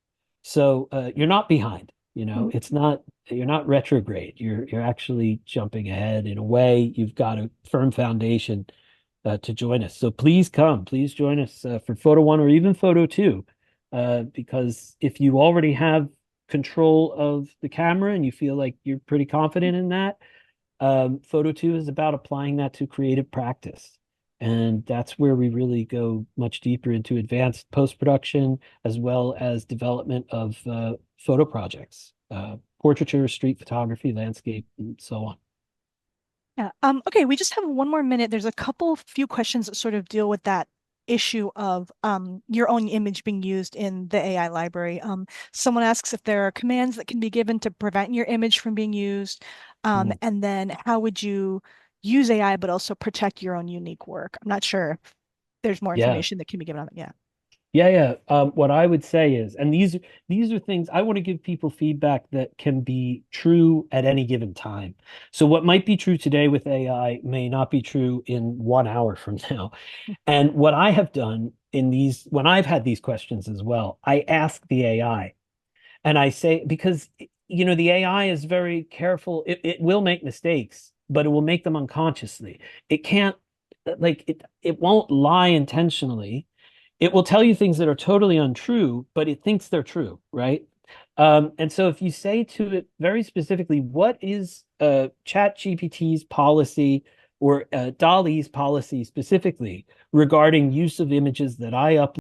So you're not behind. Mhm. It's not you're not retrograde. You're actually jumping ahead in a way. You've got a firm foundation to join us. So please come, please join us for Photo One or even Photo Two, because if you already have control of the camera and you feel like you're pretty confident in that, Photo 2 is about applying that to creative practice. And that's where we really go much deeper into advanced post-production as well as development of photo projects, portraiture, street photography, landscape, and so on. Yeah. Okay, we just have one more minute. There's a couple few questions that sort of deal with that issue of your own image being used in the AI library. Someone asks if there are commands that can be given to prevent your image from being used. Mm. And then how would you use AI but also protect your own unique work? I'm not sure if there's more Yeah. information that can be given on it. Yeah. Yeah, yeah. What I would say is, and these are things I want to give people feedback that can be true at any given time. So what might be true today with AI may not be true in 1 hour from now. And what I have done when I've had these questions as well, I ask the AI and I say, because, the AI is very careful. It will make mistakes, but it will make them unconsciously. It can't, it won't lie intentionally. It will tell you things that are totally untrue, but it thinks they're true, right? And so if you say to it very specifically, what is ChatGPT's policy or DALL-E's policy specifically regarding use of images that I upload